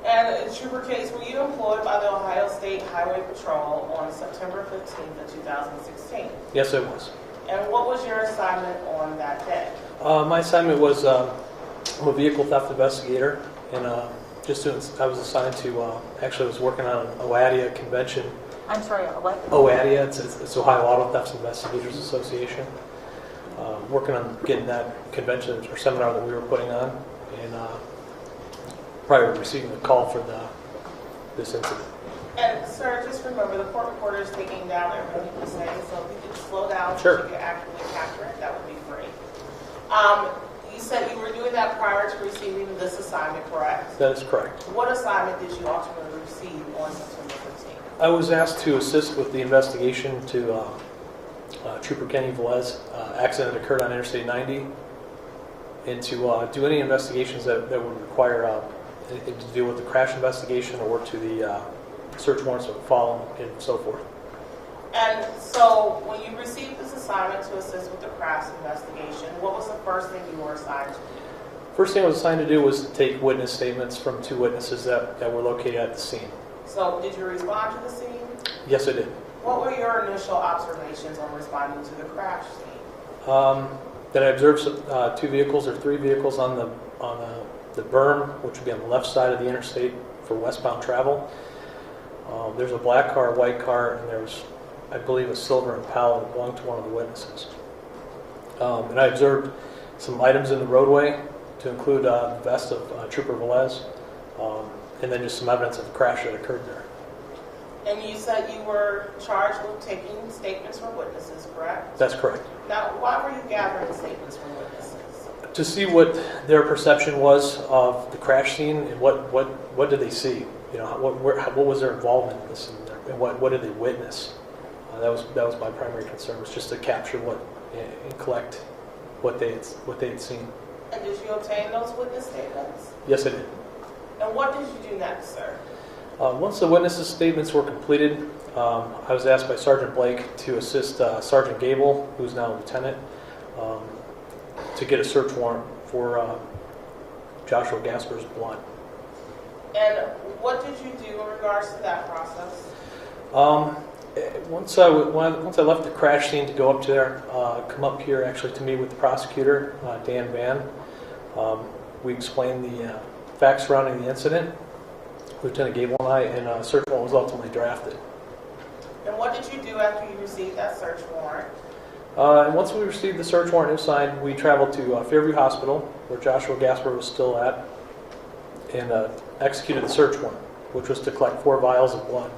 And Trooper Case, were you employed by the Ohio State Highway Patrol on September 15th of 2016? Yes, it was. And what was your assignment on that day? My assignment was I'm a vehicle theft investigator, and I was assigned to, actually I was working on an OADIA convention. I'm sorry, what? OADIA, it's Ohio Auto Theft Investigators Association. Working on getting that convention or seminar that we were putting on, and prior to receiving the call for this incident. And sir, just remember, the court reporter is taking down everything you say, so if you could slow down so Sure. you can accurately capture it, that would be great. You said you were doing that prior to receiving this assignment, correct? That is correct. What assignment did you ultimately receive on September 15th? I was asked to assist with the investigation to Trooper Kenny Velez. Accident occurred on Interstate 90, and to do any investigations that would require anything to do with the crash investigation or to the search warrants that would follow and so forth. And so when you received this assignment to assist with the crash investigation, what was the first thing you were assigned to do? First thing I was assigned to do was to take witness statements from 2 witnesses that were located at the scene. So did you respond to the scene? Yes, I did. What were your initial observations on responding to the crash scene? That I observed 2 vehicles or 3 vehicles on the berm, which would be on the left side of the interstate for westbound travel. There's a black car, a white car, and there was, I believe, a silver Impala that belonged to one of the witnesses. And I observed some items in the roadway, to include the vest of Trooper Velez, and then just some evidence of the crash that occurred there. And you said you were charged with taking statements from witnesses, correct? That's correct. Now, why were you gathering statements from witnesses? To see what their perception was of the crash scene and what did they see? You know, what was their involvement in this, and what did they witness? That was my primary concern, was just to capture and collect what they had seen. And did you obtain those witness statements? Yes, I did. And what did you do next, sir? Once the witnesses' statements were completed, I was asked by Sergeant Blake to assist Sergeant Gable, who's now a lieutenant, to get a search warrant for Joshua Gaspar's blood. And what did you do in regards to that process? Once I left the crash scene to go up to there, come up here actually to meet with the prosecutor, Dan Van, we explained the facts surrounding the incident, Lieutenant Gable and I, and a search warrant was ultimately drafted. And what did you do after you received that search warrant? And once we received the search warrant signed, we traveled to Fairview Hospital, where Joshua Gaspar was still at, and executed the search warrant, which was to collect 4 vials of blood.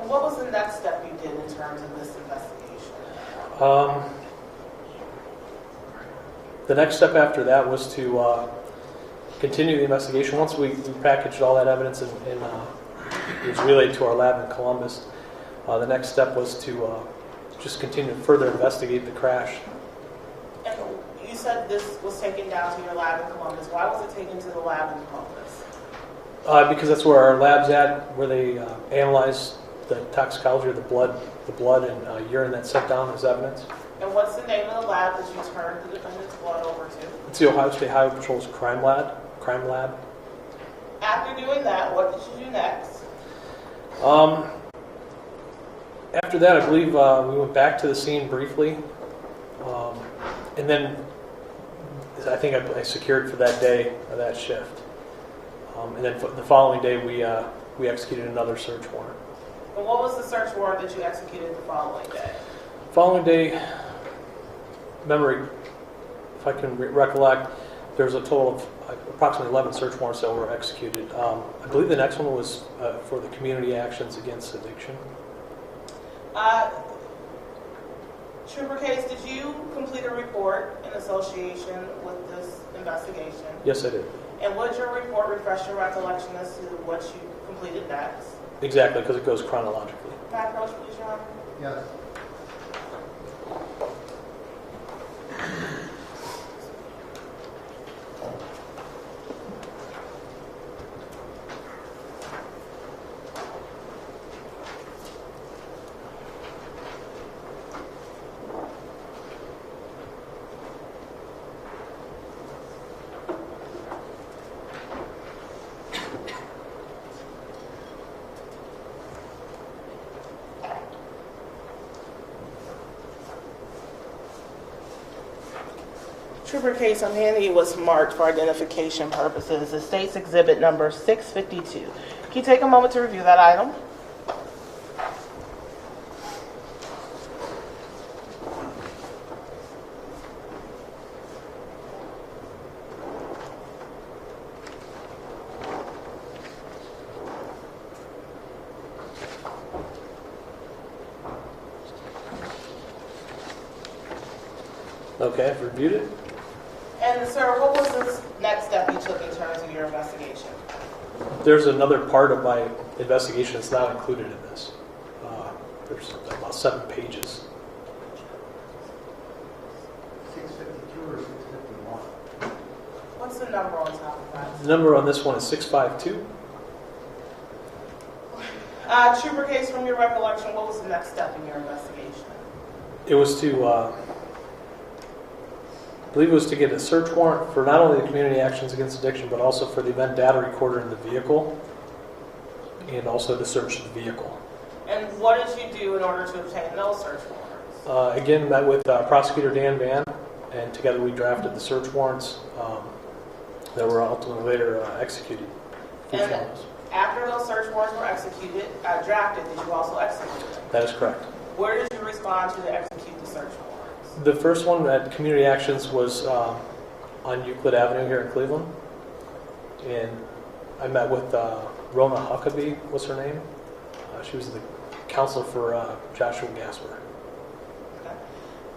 And what was the next step you did in terms of this investigation? The next step after that was to continue the investigation. Once we packaged all that evidence and it was relayed to our lab in Columbus, the next step was to just continue to further investigate the crash. And you said this was taken down to your lab in Columbus. Why was it taken to the lab in Columbus? Because that's where our lab's at, where they analyze the toxicology of the blood and urine that's sent down as evidence. And what's the name of the lab that you turned the defendant's blood over to? It's the Ohio State Highway Patrol's crime lab. After doing that, what did you do next? After that, I believe we went back to the scene briefly, and then I think I secured for that day, that shift. And then the following day, we executed another search warrant. And what was the search warrant that you executed the following day? Following day, memory, if I can recollect, there was a total of approximately 11 search warrants that were executed. I believe the next one was for the community actions against addiction. Trooper Case, did you complete a report in association with this investigation? Yes, I did. And would your report refresh your recollection as to what you completed next? Exactly, because it goes chronologically. Can I approach, please, Your Honor? Yes. Trooper case on handy was marked for identification purposes. It states exhibit number 652. Can you take a moment to review that item? Okay, I've reviewed it. And sir, what was the next step you took in terms of your investigation? There's another part of my investigation that's not included in this. There's about 7 pages. 652 or 651? What's the number on top of that? The number on this one is 652. Trooper case, from your recollection, what was the next step in your investigation? It was to, I believe it was to get a search warrant for not only the community actions against addiction, but also for the event data recorder in the vehicle, and also to search the vehicle. And what did you do in order to obtain those search warrants? Again, met with Prosecutor Dan Van, and together we drafted the search warrants that were ultimately later executed. And after those search warrants were executed, drafted, did you also execute them? That is correct. Where did you respond to execute the search warrants? The first one at Community Actions was on Euclid Avenue here in Cleveland, and I met with Rona Huckabee, what's her name? She was the counsel for Joshua Gaspar. Okay.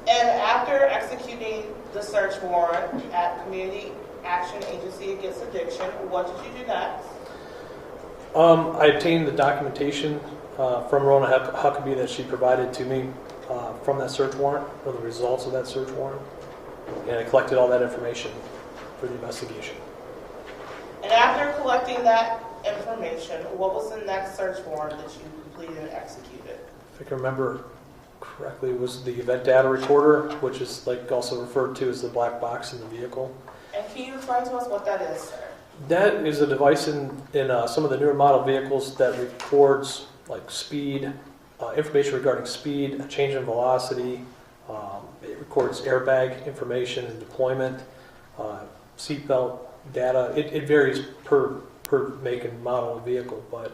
And after executing the search warrant at Community Action Agency Against Addiction, what did you do next? I obtained the documentation from Rona Huckabee that she provided to me from that search warrant, or the results of that search warrant, and I collected all that information for the investigation. And after collecting that information, what was the next search warrant that you completed and executed? If I can remember correctly, it was the event data recorder, which is like also referred to as the black box in the vehicle. And can you explain to us what that is, sir? That is a device in some of the newer model vehicles that records like speed, information regarding speed, a change in velocity. It records airbag information and deployment, seatbelt data. It varies per make and model of vehicle, but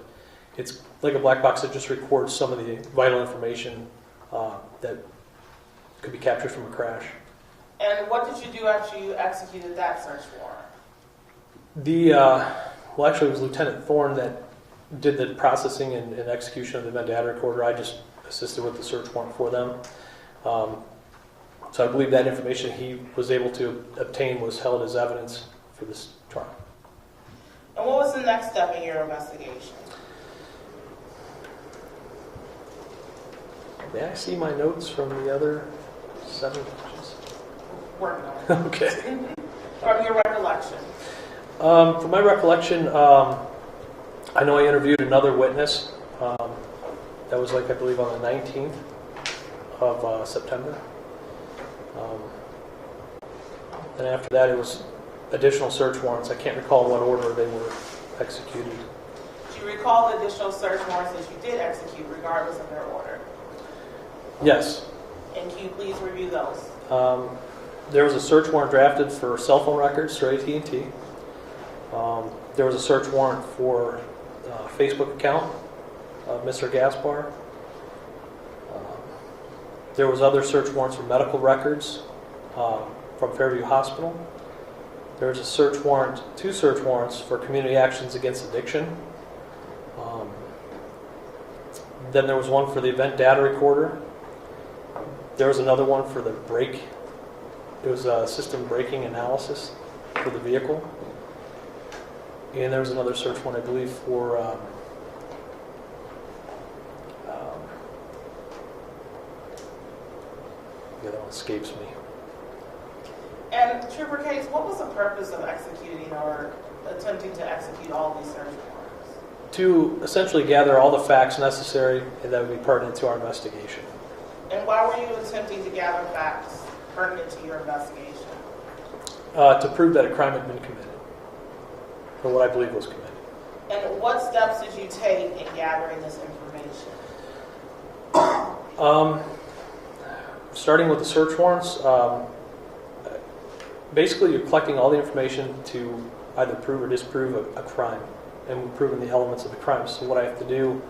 it's like a black box that just records some of the vital information that could be captured from a crash. And what did you do after you executed that search warrant? Well, actually, it was Lieutenant Thorne that did the processing and execution of the event data recorder. I just assisted with the search warrant for them. So I believe that information he was able to obtain was held as evidence for this trial. And what was the next step in your investigation? May I see my notes from the other 7 pages? Working on it. Okay. From your recollection. From my recollection, I know I interviewed another witness. That was I believe on the 19th of September. And after that, it was additional search warrants. I can't recall in what order they were executed. Do you recall the additional search warrants that you did execute regardless of their order? Yes. And can you please review those? There was a search warrant drafted for cell phone records through AT&T. There was a search warrant for Facebook account of Mr. Gaspar. There was other search warrants for medical records from Fairview Hospital. There was a search warrant, 2 search warrants for community actions against addiction. Then there was one for the event data recorder. There was another one for the brake. It was a system braking analysis for the vehicle. And there was another search warrant, I believe, for the other one escapes me. And Trooper Case, what was the purpose of executing or attempting to execute all these search warrants? To essentially gather all the facts necessary and that would be pertinent to our investigation. And why were you attempting to gather facts pertinent to your investigation? To prove that a crime had been committed, or what I believe was committed. And what steps did you take in gathering this information? Starting with the search warrants, Basically, you're collecting all the information to either prove or disprove a crime, and we're proving the elements of the crime. So what I have to do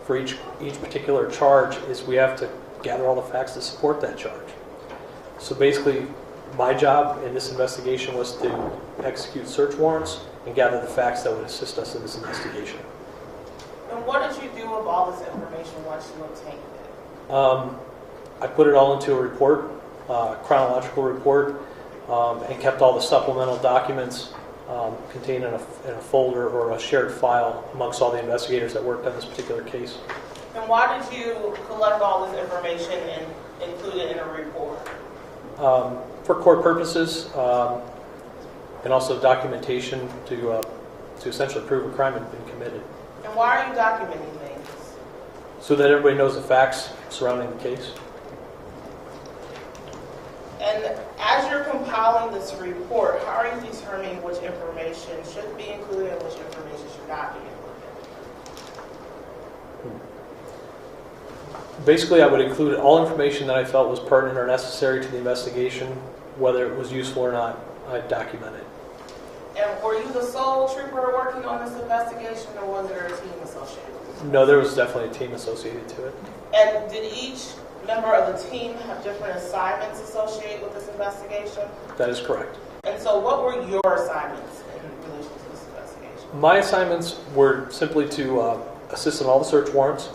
for each particular charge is we have to gather all the facts to support that charge. So basically, my job in this investigation was to execute search warrants and gather the facts that would assist us in this investigation. And what did you do with all this information once you obtained it? I put it all into a report, chronological report, and kept all the supplemental documents contained in a folder or a shared file amongst all the investigators that worked on this particular case. And why did you collect all this information and include it in a report? For court purposes, and also documentation to essentially prove a crime had been committed. And why are you documenting things? So that everybody knows the facts surrounding the case. And as you're compiling this report, how are you determining which information should be included and which information should not be included? Basically, I would include all information that I felt was pertinent or necessary to the investigation, whether it was useful or not. I'd document it. And were you the sole trooper working on this investigation, or was there a team associated with it? No, there was definitely a team associated to it. And did each member of the team have different assignments associated with this investigation? That is correct. And so what were your assignments in relation to this investigation? My assignments were simply to assist in all the search warrants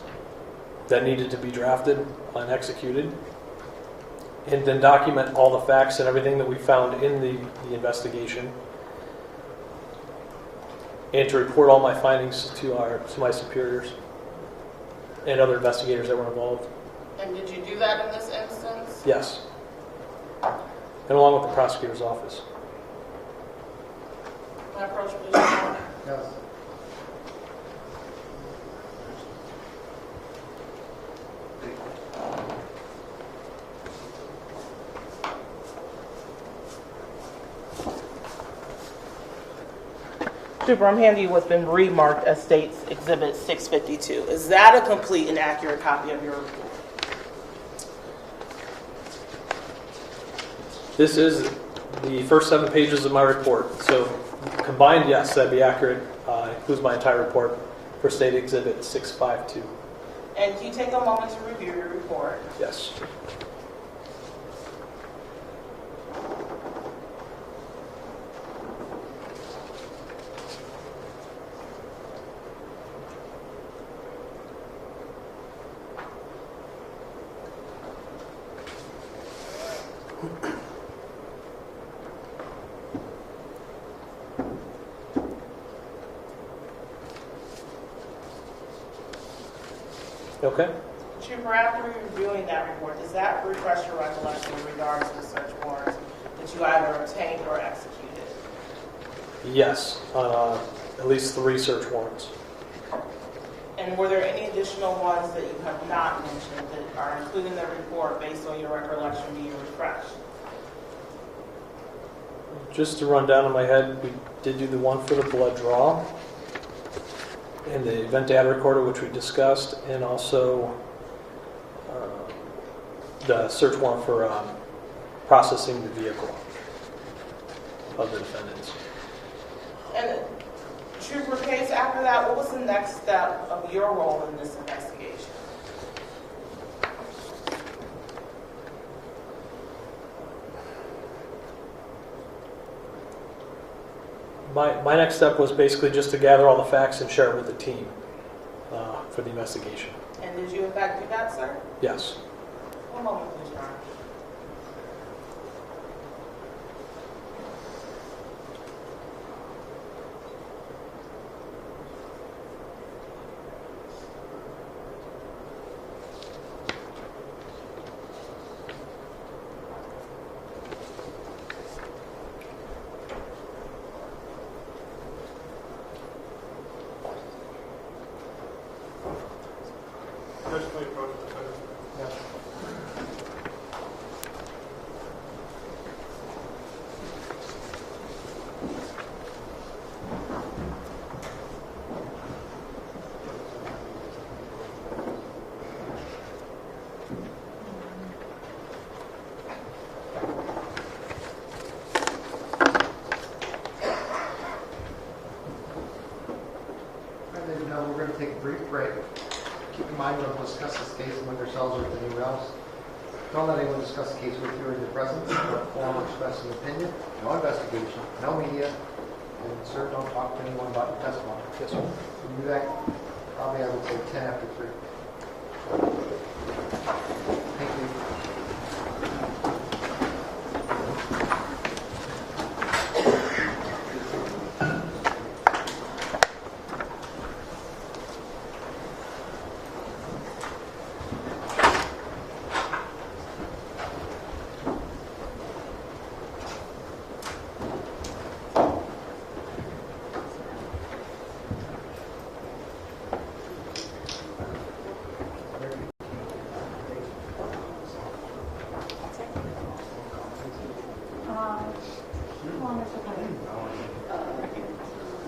that needed to be drafted and executed, and then document all the facts and everything that we found in the investigation, and to report all my findings to my superiors and other investigators that were involved. And did you do that in this instance? Yes. And along with the prosecutor's office. My approach was wrong. Yes. Trooper, I'm handing you what's been remarked as State's Exhibit 652. Is that a complete and accurate copy of your report? This is the first 7 pages of my report. So combined, yes, that'd be accurate. Includes my entire report for State Exhibit 652. And can you take a moment to review your report? Yes. Okay. Trooper, after reviewing that report, does that refresh your recollection in regards to the search warrants that you either obtained or executed? Yes, on at least 3 search warrants. And were there any additional ones that you have not mentioned that are included in the report based on your recollection being refreshed? Just to run down in my head, we did do the one for the blood draw and the event data recorder, which we discussed, and also the search warrant for processing the vehicle of the defendants. And Trooper Case, after that, what was the next step of your role in this investigation? My next step was basically just to gather all the facts and share it with the team for the investigation. And did you in fact do that, sir? Yes. One moment, please, Your Honor. gentlemen, we're going to take a brief break. Keep in mind we'll discuss this case among yourselves or with anyone else. Don't let anyone discuss the case with you or in your presence. Don't form or express an opinion. No investigation. No media. And sir, don't talk to anyone about your testimony. Yes, sir. We'll be back probably, I would say, 10 after 3. Thank you.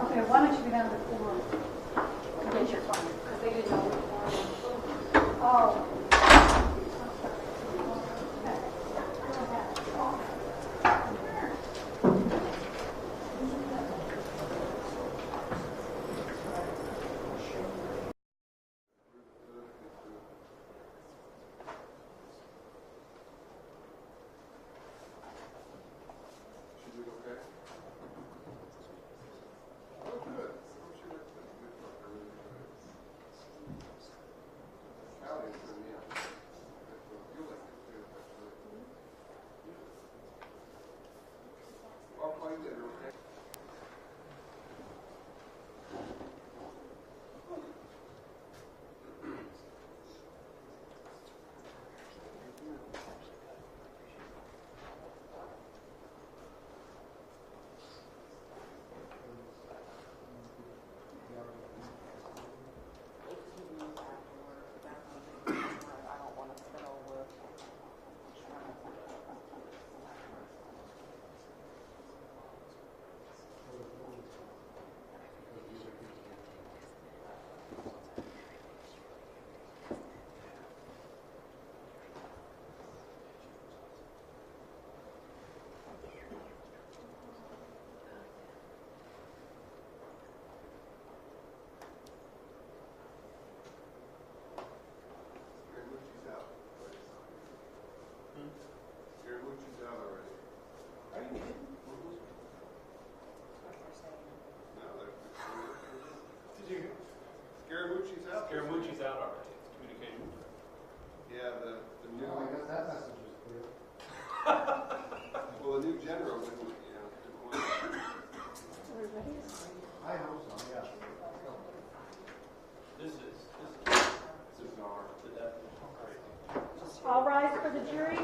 Okay, why don't you go down to the floor? Get your phone, because they didn't know the floor. Oh. Should we okay? Oh, good. I'm sure that's good. Callie is in the end. You like it too, actually. I'll call you later, okay? Scaramucci's out already. Are you kidding? No, did you? Scaramucci's out. Scaramucci's out already. It's communication. Yeah, the new. Well, I guess that message is clear. Well, the new general wouldn't, didn't want. I hope so, yeah. This is Bizarre. the definition. All rise for the jury.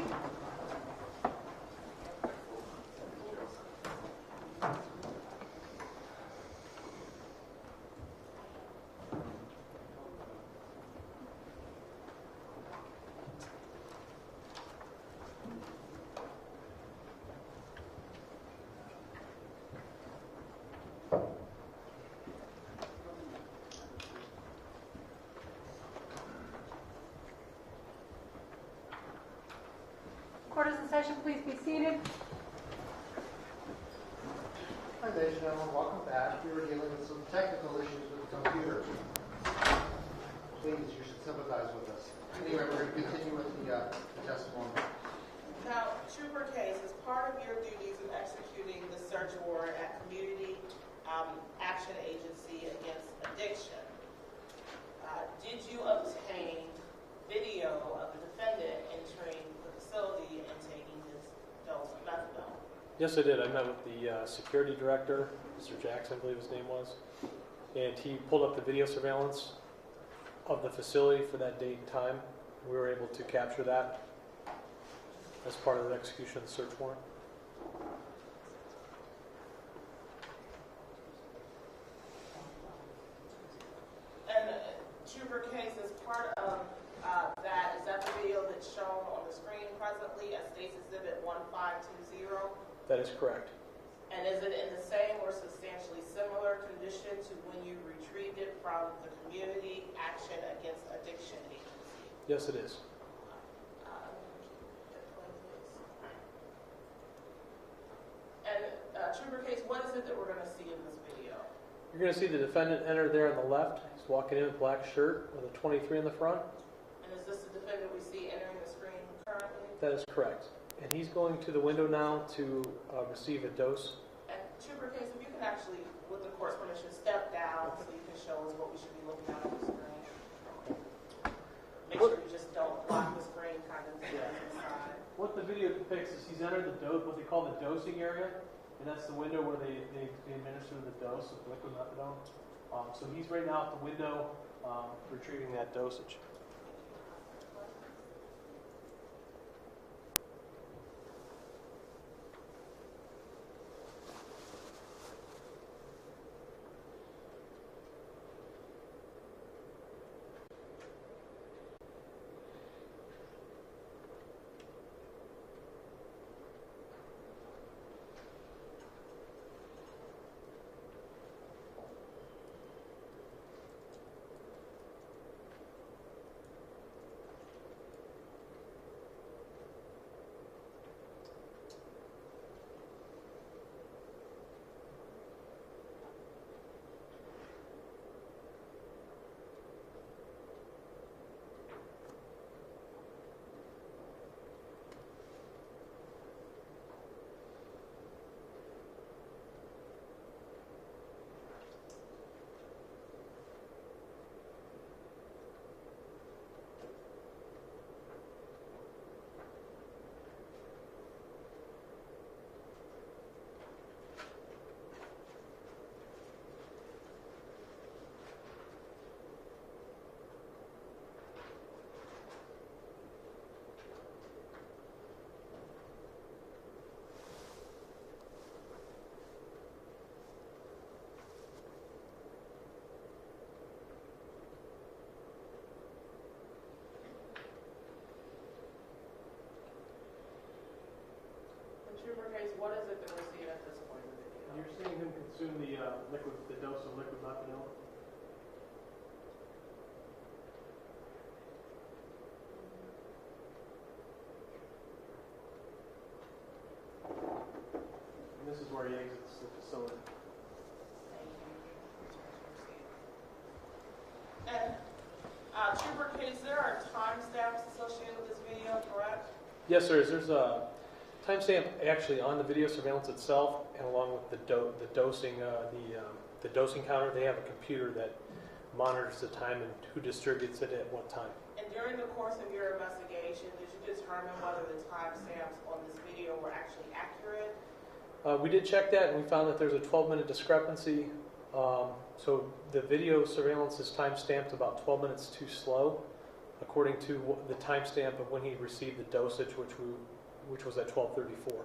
Court is in session. Please be seated. Hi, ladies and gentlemen, welcome back. We were dealing with some technical issues with the computer. Please, you should sympathize with us. Anyway, we're going to continue with the testimony. Now, Trooper Case, as part of your duties in executing the search warrant at Community Action Agency Against Addiction, did you obtain video of the defendant entering the facility and taking his dose of methadone? Yes, I did. I met with the security director, Mr. Jackson, I believe his name was, and he pulled up the video surveillance of the facility for that date and time. We were able to capture that as part of the execution of the search warrant. And Trooper Case, as part of that, is that the video that's shown on the screen presently as State's Exhibit 1520? That is correct. And is it in the same or substantially similar condition to when you retrieved it from the Community Action Against Addiction Agency? Yes, it is. And Trooper Case, what is it that we're going to see in this video? You're going to see the defendant enter there on the left. He's walking in with a black shirt with a 23 in the front. And is this the defendant we see entering the screen currently? That is correct. And he's going to the window now to receive a dose. And Trooper Case, if you can actually, with the court's permission, step down so you can show us what we should be looking at on the screen. Make sure you just don't block the screen kind of inside. What the video depicts is he's entered the what they call the dosing area, and that's the window where they administer the dose of liquid methadone. So he's right now at the window retrieving that dosage. Trooper Case, what is it that we're seeing at this point in the video? You're seeing him consume the dose of liquid methadone. And this is where he exits the facility. And Trooper Case, there are timestamps associated with this video, correct? Yes, there is. There's a timestamp actually on the video surveillance itself, and along with the dosing counter. They have a computer that monitors the time and who distributes it at what time. And during the course of your investigation, did you determine whether the timestamps on this video were actually accurate? We did check that, and we found that there's a 12-minute discrepancy. So the video surveillance is time-stamped about 12 minutes too slow, according to the timestamp of when he received the dosage, which was at 12:34.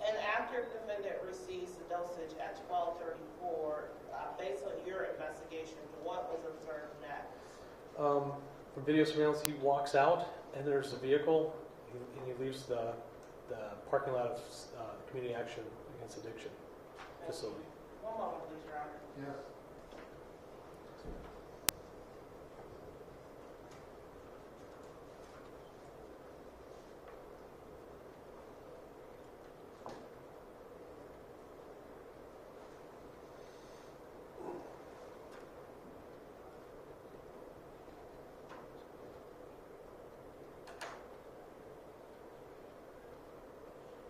And after the defendant receives the dosage at 12:34, based on your investigation, what was observed next? From video surveillance, he walks out, and there's a vehicle, and he leaves the parking lot of Community Action Against Addiction facility. One moment, please, Your Honor. Yes.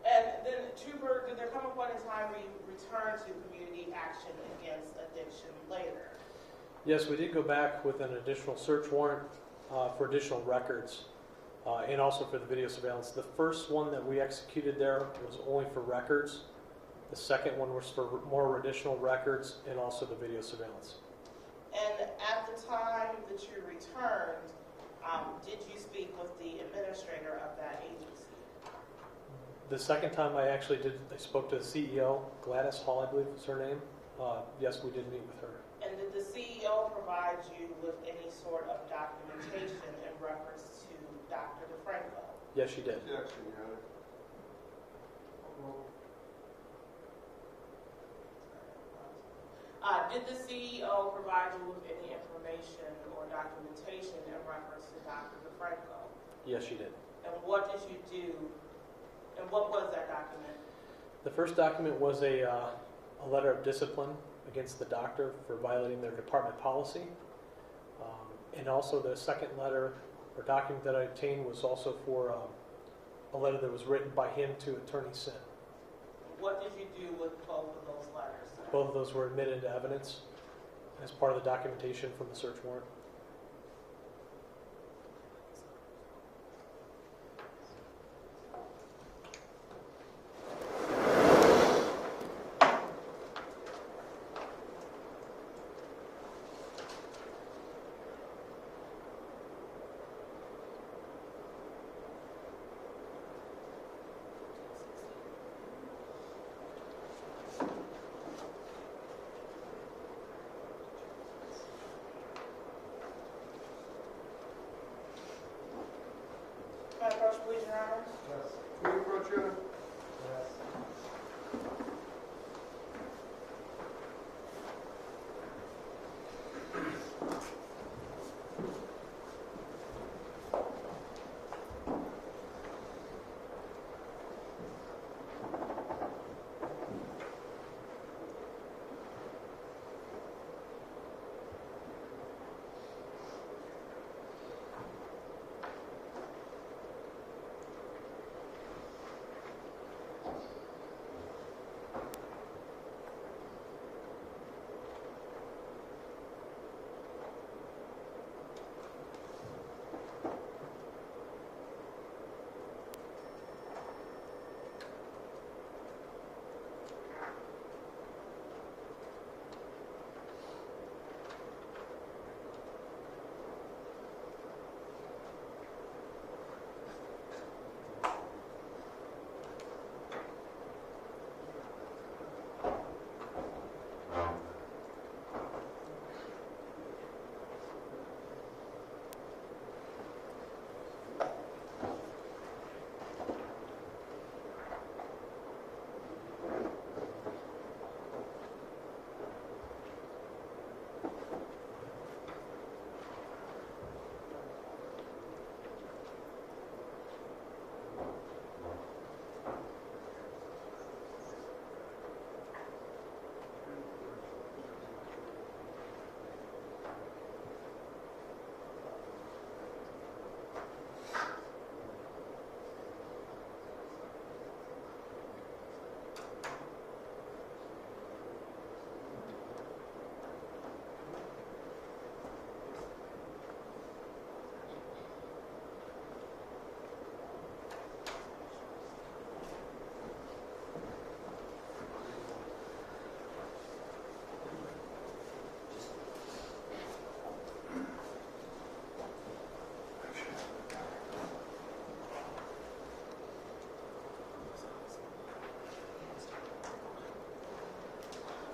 And then, Trooper, did there come a point in time where you returned to Community Action Against Addiction later? Yes, we did go back with an additional search warrant for additional records, and also for the video surveillance. The first one that we executed there was only for records. The second one was for more additional records and also the video surveillance. And at the time that you returned, did you speak with the administrator of that agency? The second time I actually did, I spoke to the CEO, Gladys Hall, I believe was her name. Yes, we did meet with her. And did the CEO provide you with any sort of documentation in reference to Dr. DeFranco? Yes, she did. Objection, Your Honor. Did the CEO provide you with any information or documentation in reference to Dr. DeFranco? Yes, she did. And what did you do? And what was that document? The first document was a letter of discipline against the doctor for violating their department policy. And also the second letter or document that I obtained was also for a letter that was written by him to Attorney Sin. What did you do with both of those letters, sir? Both of those were admitted into evidence as part of the documentation from the search warrant. Can I approach, please, Your Honor? Yes. Can you approach your? Yes.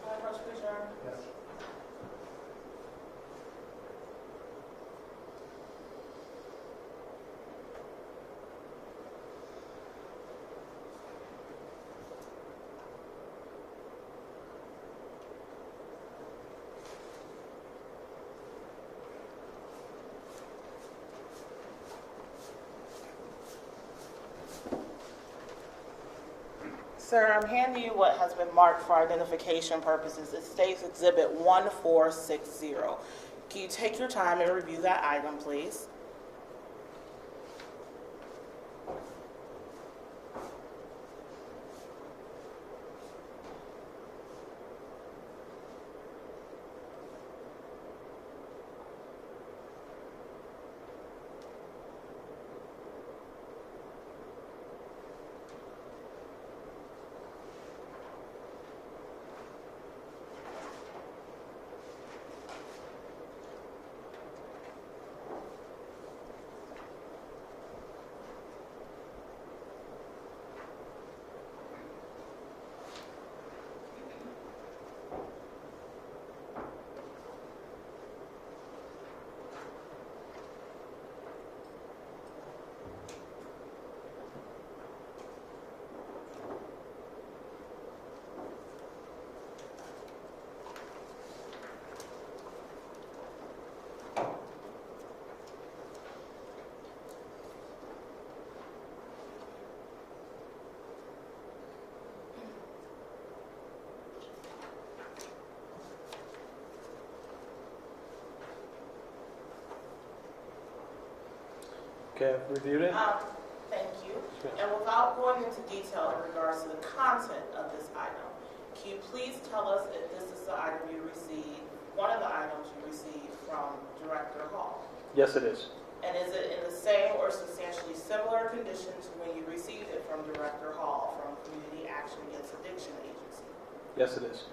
Can I approach, please, Your Honor? Yes. Sir, I'm handing you what has been marked for identification purposes. It states Exhibit 1460. Can you take your time and review that item, please? Okay, I've reviewed it. Thank you. And without going into detail in regards to the content of this item, can you please tell us if this is the item you received, one of the items you received from Director Hall? Yes, it is. And is it in the same or substantially similar condition to when you received it from Director Hall from Community Action Against Addiction Agency? Yes, it is.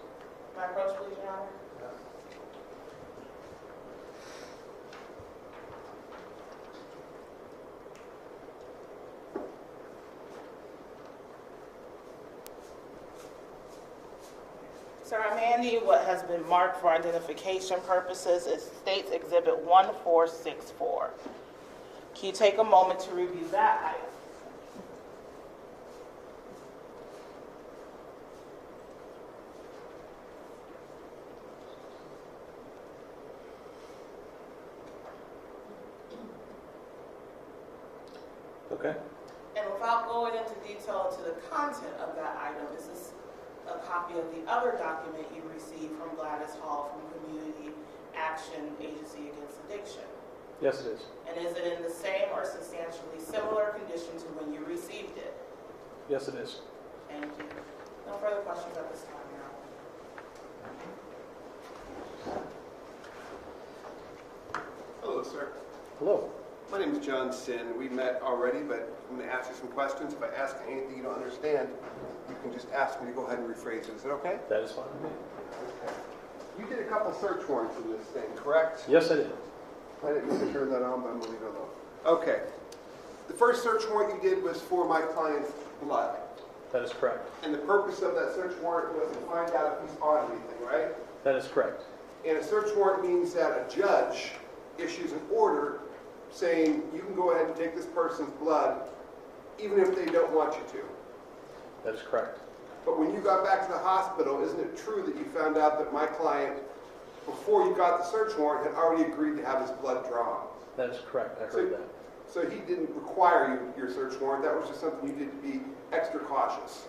My approach, please, Your Honor. Sir, I'm handing you what has been marked for identification purposes. It states Exhibit 1464. Can you take a moment to review that item? Okay. And without going into detail to the content of that item, this is a copy of the other document you received from Gladys Hall from Community Action Agency Against Addiction. Yes, it is. And is it in the same or substantially similar condition to when you received it? Yes, it is. Thank you. No further questions at this time, Your Honor. Hello, sir. Hello. My name is John Sin. We met already, but I'm going to ask you some questions. If I ask anything you don't understand, you can just ask me to go ahead and rephrase it. Is that okay? That is fine with me. Okay. You did a couple search warrants in this thing, correct? Yes, I did. I didn't mean to turn that on, but I'm going to leave it alone. Okay. The first search warrant you did was for my client's blood. That is correct. And the purpose of that search warrant was to find out if he's on anything, right? That is correct. And a search warrant means that a judge issues an order saying you can go ahead and take this person's blood even if they don't want you to. That is correct. But when you got back to the hospital, isn't it true that you found out that my client, before you got the search warrant, had already agreed to have his blood drawn? That is correct. I heard that. So he didn't require your search warrant. That was just something you did to be extra cautious.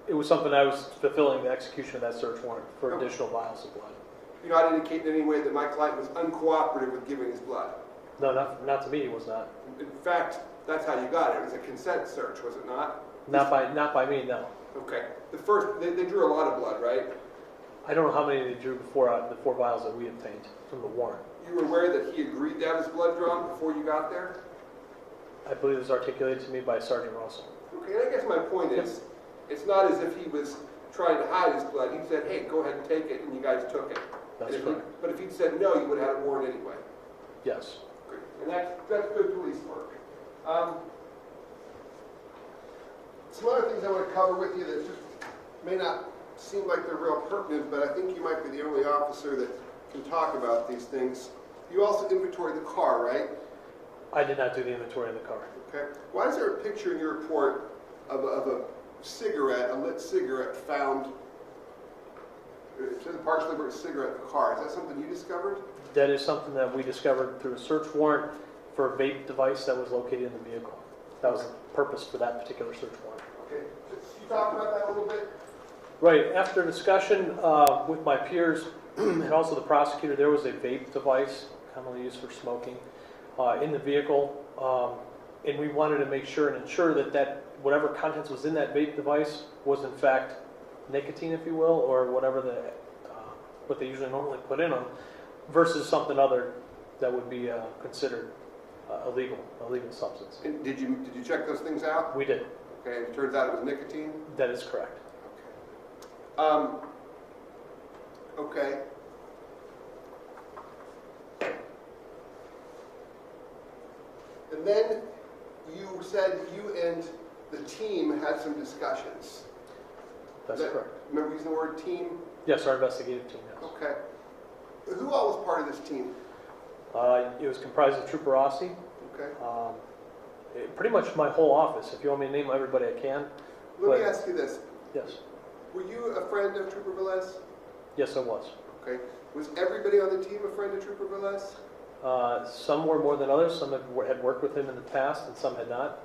It was something I was fulfilling the execution of that search warrant for Okay. additional vials of blood. You're not indicating in any way that my client was uncooperative with giving his blood. No, not to me. It was not. In fact, that's how you got it. It was a consent search, was it not? Not by me. No. Okay. The first, they drew a lot of blood, right? I don't know how many they drew before the 4 vials that we obtained from the warrant. You were aware that he agreed to have his blood drawn before you got there? I believe it was articulated to me by Sergeant Russell. Okay, and I guess my point is, it's not as if he was trying to hide his blood. He said, hey, go ahead and take it, and you guys took it. That's And correct. but if he'd said no, you would have had a warrant anyway. Yes. Great. And that's good police work. Some other things I want to cover with you that just may not seem like they're real pertinent, but I think you might be the only officer that can talk about these things. You also inventoried the car, right? I did not do the inventory in the car. Okay. Why is there a picture in your report of a cigarette, a lit cigarette found? It says a partially lit cigarette in the car. Is that something you discovered? That is something that we discovered through a search warrant for a vape device that was located in the vehicle. That was the purpose for that particular search warrant. Okay. Can you talk about that a little bit? Right. After discussion with my peers and also the prosecutor, there was a vape device commonly used for smoking in the vehicle, and we wanted to make sure and ensure that whatever contents was in that vape device was in fact nicotine, if you will, or whatever what they usually normally put in them, versus something other that would be considered a legal substance. And did you check those things out? We did. Okay. And it turns out it was nicotine. That is correct. Okay. And then you said you and the team had some discussions. That's correct. Remember using the word team? Yes, our investigative team, yes. Okay. Who all was part of this team? It was comprised of Trooper Rossi, Okay. pretty much my whole office. If you want me to name everybody, I can. Let me ask you this. Yes. Were you a friend of Trooper Velez? Yes, I was. Okay. Was everybody on the team a friend of Trooper Velez? Some were more than others. Some had worked with him in the past, and some had not.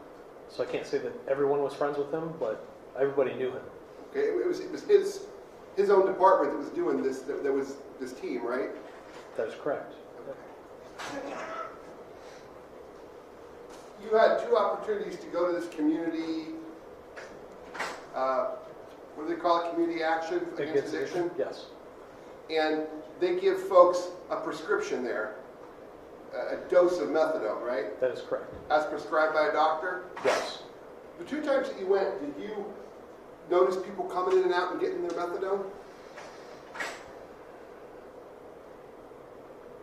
So I can't say that everyone was friends with him, but everybody knew him. Okay. It was his own department that was doing this. That was this team, right? That is correct. you had two opportunities to go to this community, what do they call it, community action against addiction? Yes. And they give folks a prescription there, a dose of methadone, right? That is correct. As prescribed by a doctor? Yes. The two times that you went, did you notice people coming in and out and getting their methadone?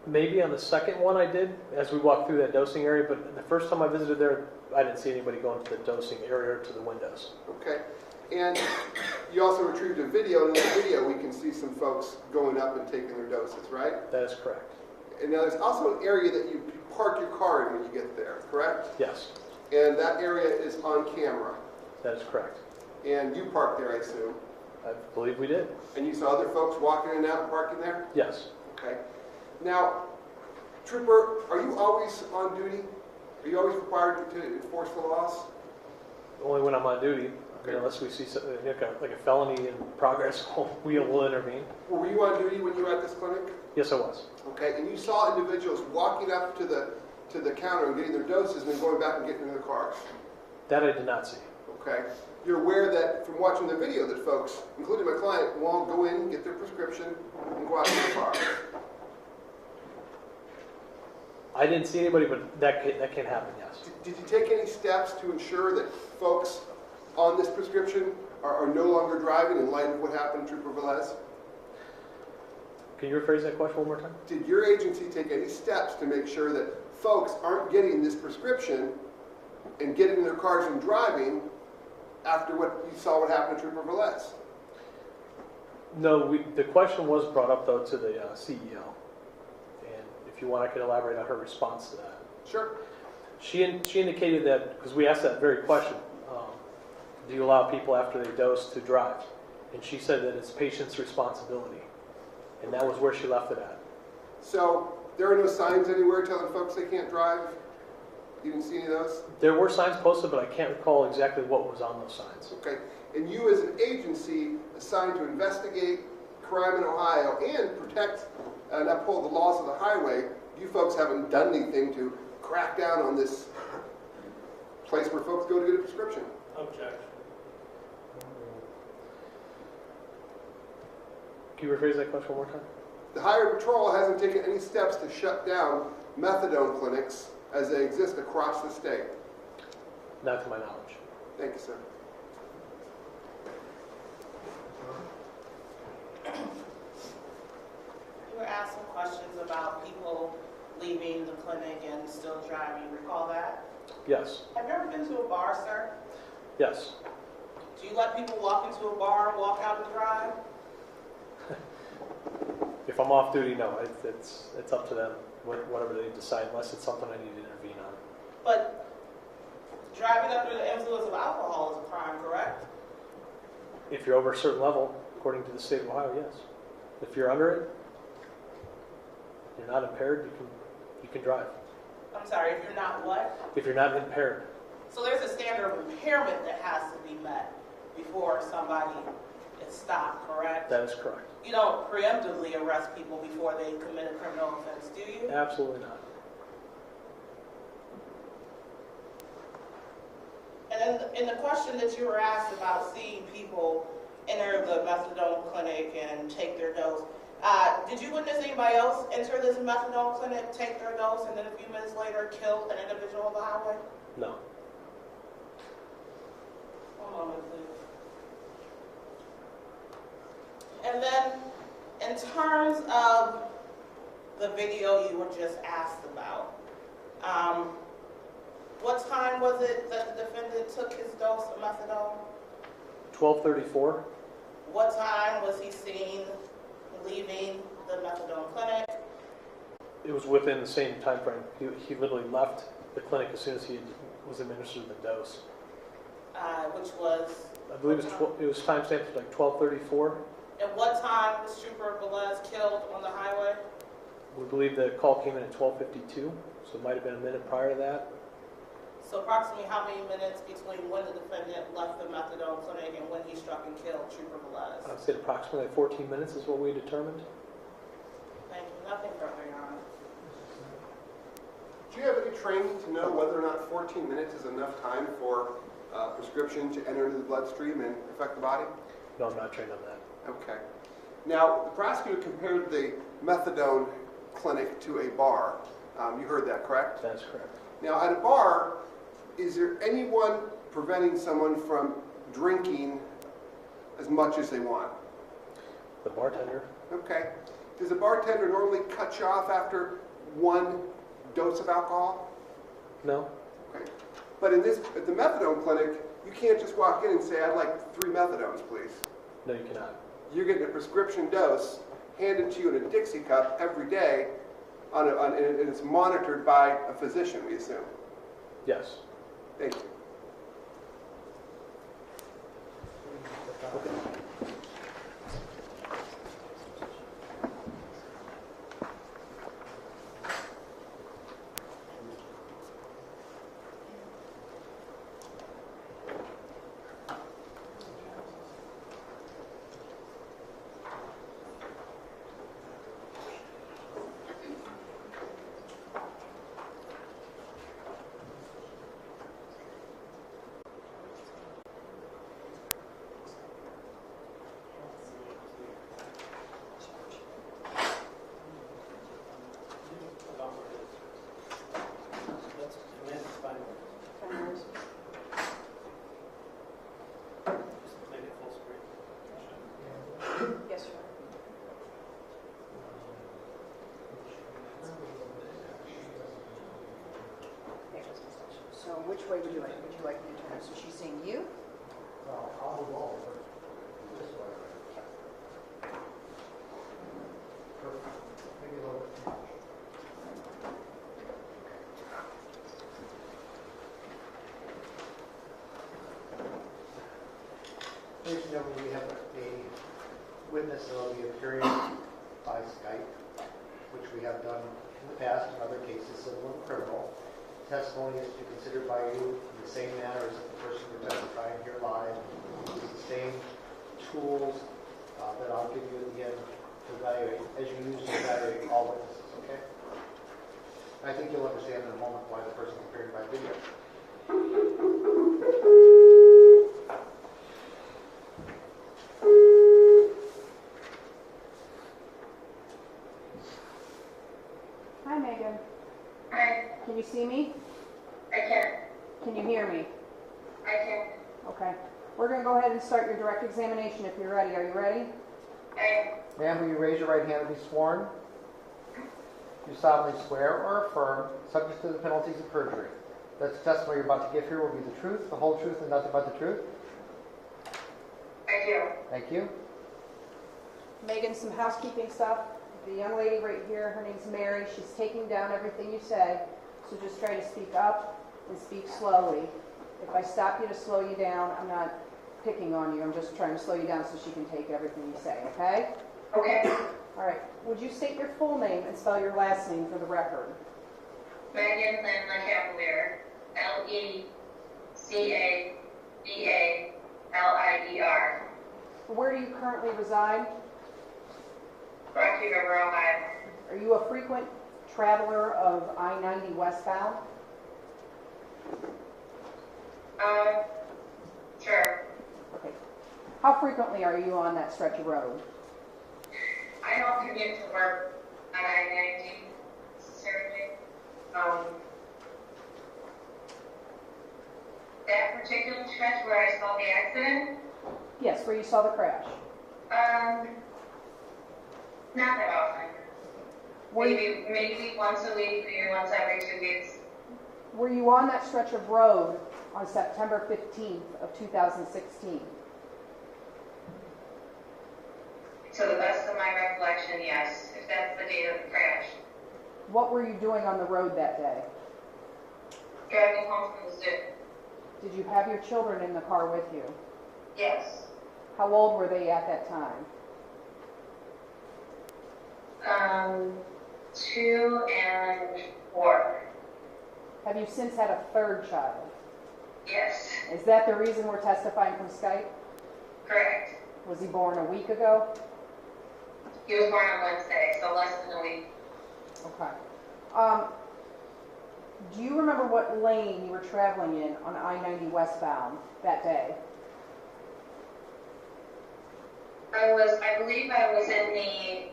Maybe on the second one I did, as we walked through that dosing area, but the first time I visited there, I didn't see anybody going to the dosing area or to the windows. Okay. And you also retrieved a video, and in the video we can see some folks going up and taking their doses, right? That is correct. And now there's also an area that you park your car in when you get there, correct? Yes, And that area is on camera. that is correct. And you parked there, I assume. I believe we did. And you saw other folks walking in and out and parking there? Yes. Okay. Now, Trooper, are you always on duty? Are you always required to enforce the laws? Only when I'm on duty, Okay. unless we see something like a felony in progress, we will intervene. Were you on duty when you were at this clinic? Yes, I was. Okay. And you saw individuals walking up to the counter and getting their doses and then going back and getting in their cars? That I did not see. Okay. You're aware that from watching the video that folks, including my client, won't go in, get their prescription, and go out to their car. I didn't see anybody, but that can happen, yes. Did you take any steps to ensure that folks on this prescription are no longer driving in light of what happened to Trooper Velez? Can you rephrase that question one more time? Did your agency take any steps to make sure that folks aren't getting this prescription and getting in their cars and driving after what you saw what happened to Trooper Velez? No, the question was brought up, though, to the CEO. And if you want, I could elaborate on her response to that. Sure. She indicated that, because we asked that very question, do you allow people after they dose to drive? And she said that it's patient's responsibility. And that was where she left it at. So there are no signs anywhere telling folks they can't drive? You didn't see any of those? There were signs posted, but I can't recall exactly what was on those signs. Okay. And you as an agency assigned to investigate crime in Ohio and protect and uphold the laws of the highway, you folks haven't done anything to crack down on this place where folks go to get a prescription. Objection. Can you rephrase that question one more time? The Highway Patrol hasn't taken any steps to shut down methadone clinics as they exist across the state. Not to my knowledge. Thank you, sir. You were asked some questions about people leaving the clinic and still driving. Recall that? Yes. Have you ever been to a bar, sir? Yes. Do you let people walk into a bar and walk out and drive? If I'm off duty, no. It's up to them, whatever they decide, unless it's something I need to intervene on. But driving under the influence of alcohol is a crime, correct? If you're over a certain level, according to the state of Ohio, yes. If you're under it, you're not impaired, you can drive. I'm sorry, if you're not what? If you're not impaired. So there's a standard of impairment that has to be met before somebody is stopped, correct? That is correct. You don't preemptively arrest people before they commit a criminal offense, do you? Absolutely not. And then in the question that you were asked about seeing people enter the methadone clinic and take their dose, did you witness anybody else enter this methadone clinic, take their dose, and then a few minutes later kill an individual on the highway? No. One moment, please. And then, in terms of the video you were just asked about, what time was it that the defendant took his dose of methadone? 12:34. What time was he seen leaving the methadone clinic? It was within the same time frame. He literally left the clinic as soon as he was administered the dose. Which was? I believe it was timestamped like 12:34. At what time was Trooper Velez killed on the highway? We believe the call came in at 12:52, so it might have been a minute prior to that. So approximately how many minutes between when the defendant left the methadone clinic and when he struck and killed Trooper Velez? I would say approximately 14 minutes is what we determined. Thank you. Nothing further, Your Honor. Do you have any training to know whether or not 14 minutes is enough time for prescription to enter into the bloodstream and affect the body? No, I'm not trained on that. Okay. Now, the prosecutor compared the methadone clinic to a bar. You heard that, correct? That's correct. Now, at a bar, is there anyone preventing someone from drinking as much as they want? The bartender. Okay. Does the bartender normally cut you off after one dose of alcohol? No. Okay. But at the methadone clinic, you can't just walk in and say, I'd like 3 methadones, please. No, you cannot. You're getting a prescription dose handed to you in a Dixie cup every day, and it's monitored by a physician, we assume. Yes. Thank you. Yes, sir. So which way would you like? Would you like me to turn? So she's seeing you? I'll move over this way. Perfect. Maybe a little bit too much. Ladies and gentlemen, we have a witness that will be appearing by Skype, which we have done in the past in other cases, civil and criminal. Testimony is to be considered by you in the same manner as if the person were testifying here live. Use the same tools that I'll give you at the end to evaluate, as you use to evaluate all witnesses, okay? I think you'll understand in a moment why the person is appearing by video. Hi, Megan. Hi, Can you see me? I can. Can you hear me? I can. Okay. We're going to go ahead and start your direct examination if you're ready. Are you ready? Ma'am, will you raise your right hand and be sworn? You solemnly swear or affirm, subject to the penalties of perjury, that the testimony you're about to give here will be the truth, the whole truth, and nothing but the truth? I do. Thank you. Megan, some housekeeping stuff. The young lady right here, her name's Mary. She's taking down everything you say, so just try to speak up and speak slowly. If I stop you to slow you down, I'm not picking on you. I'm just trying to slow you down so she can take everything you say, okay? Okay. All right. Would you state your full name and spell your last name for the record? Megan Lynn LeCavalier, Lecavalier. Where do you currently reside? Rocky River, Ohio. Are you a frequent traveler of I-90 westbound? Sure. Okay. How frequently are you on that stretch of road? I don't commute to work on I-90 necessarily. That particular stretch where I saw the accident, Yes, where you saw the crash. not that often. Were you, Maybe once a week, maybe once every 2 weeks. were you on that stretch of road on September 15th of 2016? To the best of my recollection, yes, if that's the date of the crash. What were you doing on the road that day? Driving home from the zoo. Did you have your children in the car with you? Yes. How old were they at that time? 2 and 4. Have you since had a third child? Yes, Is that the reason we're testifying from Skype? correct. Was he born a week ago? He was born on Wednesday, so less than a week. Okay. Do you remember what lane you were traveling in on I-90 westbound that day? I believe I was in the,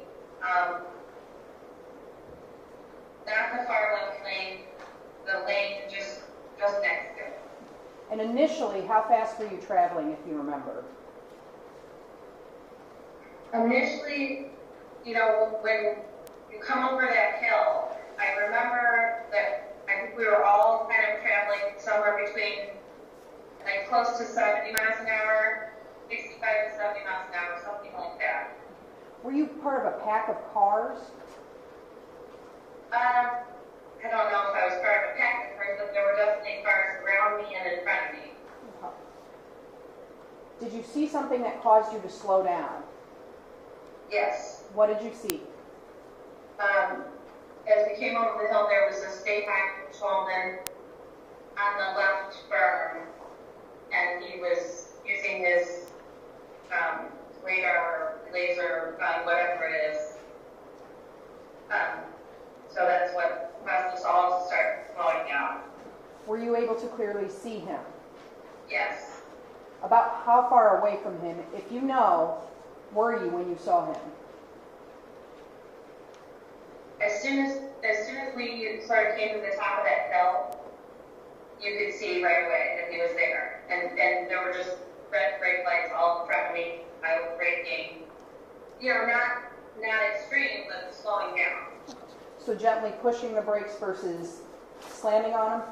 not the far left lane, the lane just next to it. And initially, how fast were you traveling, if you remember? Initially, you know, when you come over that hill, I remember that I think we were all kind of traveling somewhere between like close to 70 miles an hour, 65 to 70 miles an hour, something like that. Were you part of a pack of cars? I don't know if I was part of a pack of cars, but there were definitely cars around me and in front of me. Okay. Did you see something that caused you to slow down? Yes. What did you see? As we came over the hill, there was a state highway patrolman on the left berm, and he was using his radar, laser gun, whatever it is. So that's what caused us all to start slowing down. Were you able to clearly see him? Yes. About how far away from him, if you know, were you when you saw him? As soon as we sort of came to the top of that hill, you could see right away that he was there. And there were just red brake lights all in front of me. I was braking, you know, not extreme, but slowing down. So gently pushing the brakes versus slamming on him?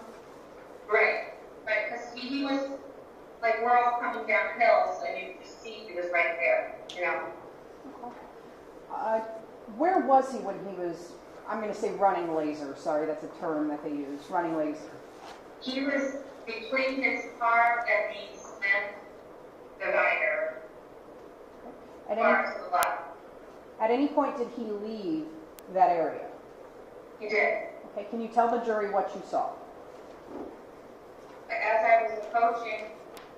Right, because he was, like, we're all coming down hills, and you could see he was right there, you know. Where was he when he was, I'm going to say running laser, sorry, that's a term that they use, running laser. He was between his car and the cement divider, far to the left. At any point did he leave that area? He did. Okay, can you tell the jury what you saw? As I was approaching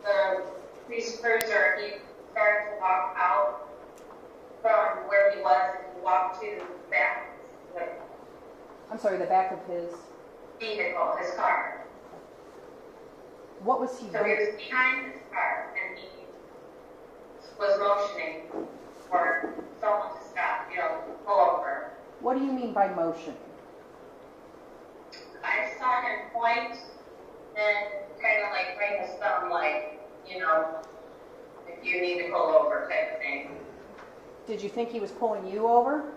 the police cruiser, he started to walk out from where he was and walked to the back of I'm sorry, the back of his... the vehicle, his car. What was he So he doing? was behind his car and he was motioning for someone to stop, you know, pull over. What do you mean by motion? I saw him point and kind of like bring his thumb, like, you know, if you need to pull over type of thing. Did you think he was pulling you over?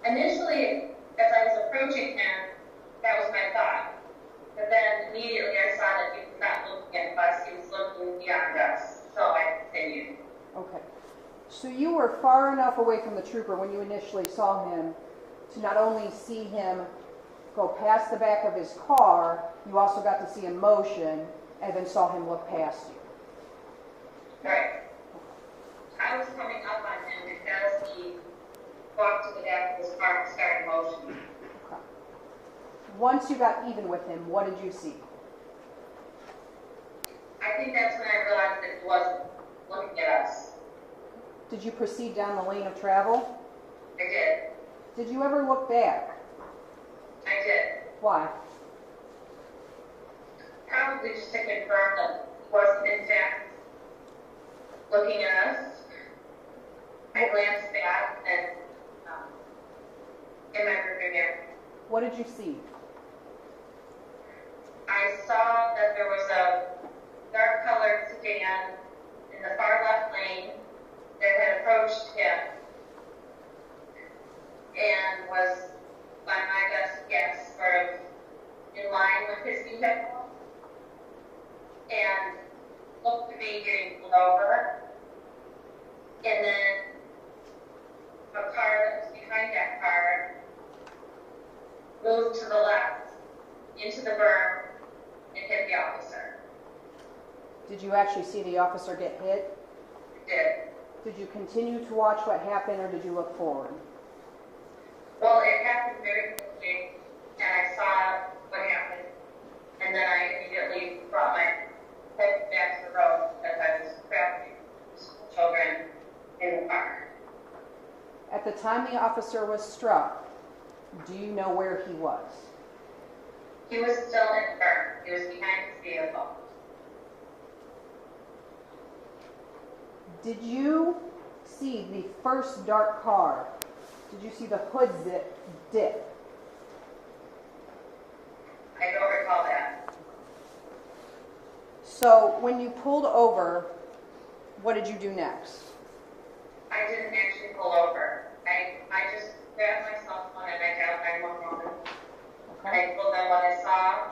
Initially, as I was approaching him, that was my thought. But then immediately I saw that he was not looking at us, he was looking beyond us. So I continued. Okay. So you were far enough away from the trooper when you initially saw him to not only see him go past the back of his car, you also got to see him motion and then saw him look past you. Right. I was coming up on him because he walked to the back of his car and started motioning. Okay. Once you got even with him, what did you see? I think that's when I realized that he wasn't looking at us. Did you proceed down the lane of travel? I did. Did you ever look back? I did. Why? Probably just to confirm that he wasn't in fact looking at us. I glanced back and in my rearview mirror. What did you see? I saw that there was a dark-colored sedan in the far left lane that had approached him and was, by my best guess, sort of in line with his vehicle and looked to be getting pulled over. And then a car that was behind that car moved to the left into the berm and hit the officer. Did you actually see the officer get hit? It did. Did you continue to watch what happened or did you look forward? Well, it happened very quickly, and I saw what happened, and then I immediately brought my head back to the road as I was traveling school children in the car. At the time the officer was struck, do you know where he was? He He was still in the berm. He was behind his vehicle. Did you see the first dark car? Did you see the hood dip? I don't recall that. So when you pulled over, what did you do next? I didn't actually pull over. I just grabbed my cell phone and I dialed 911. And I told them what I saw,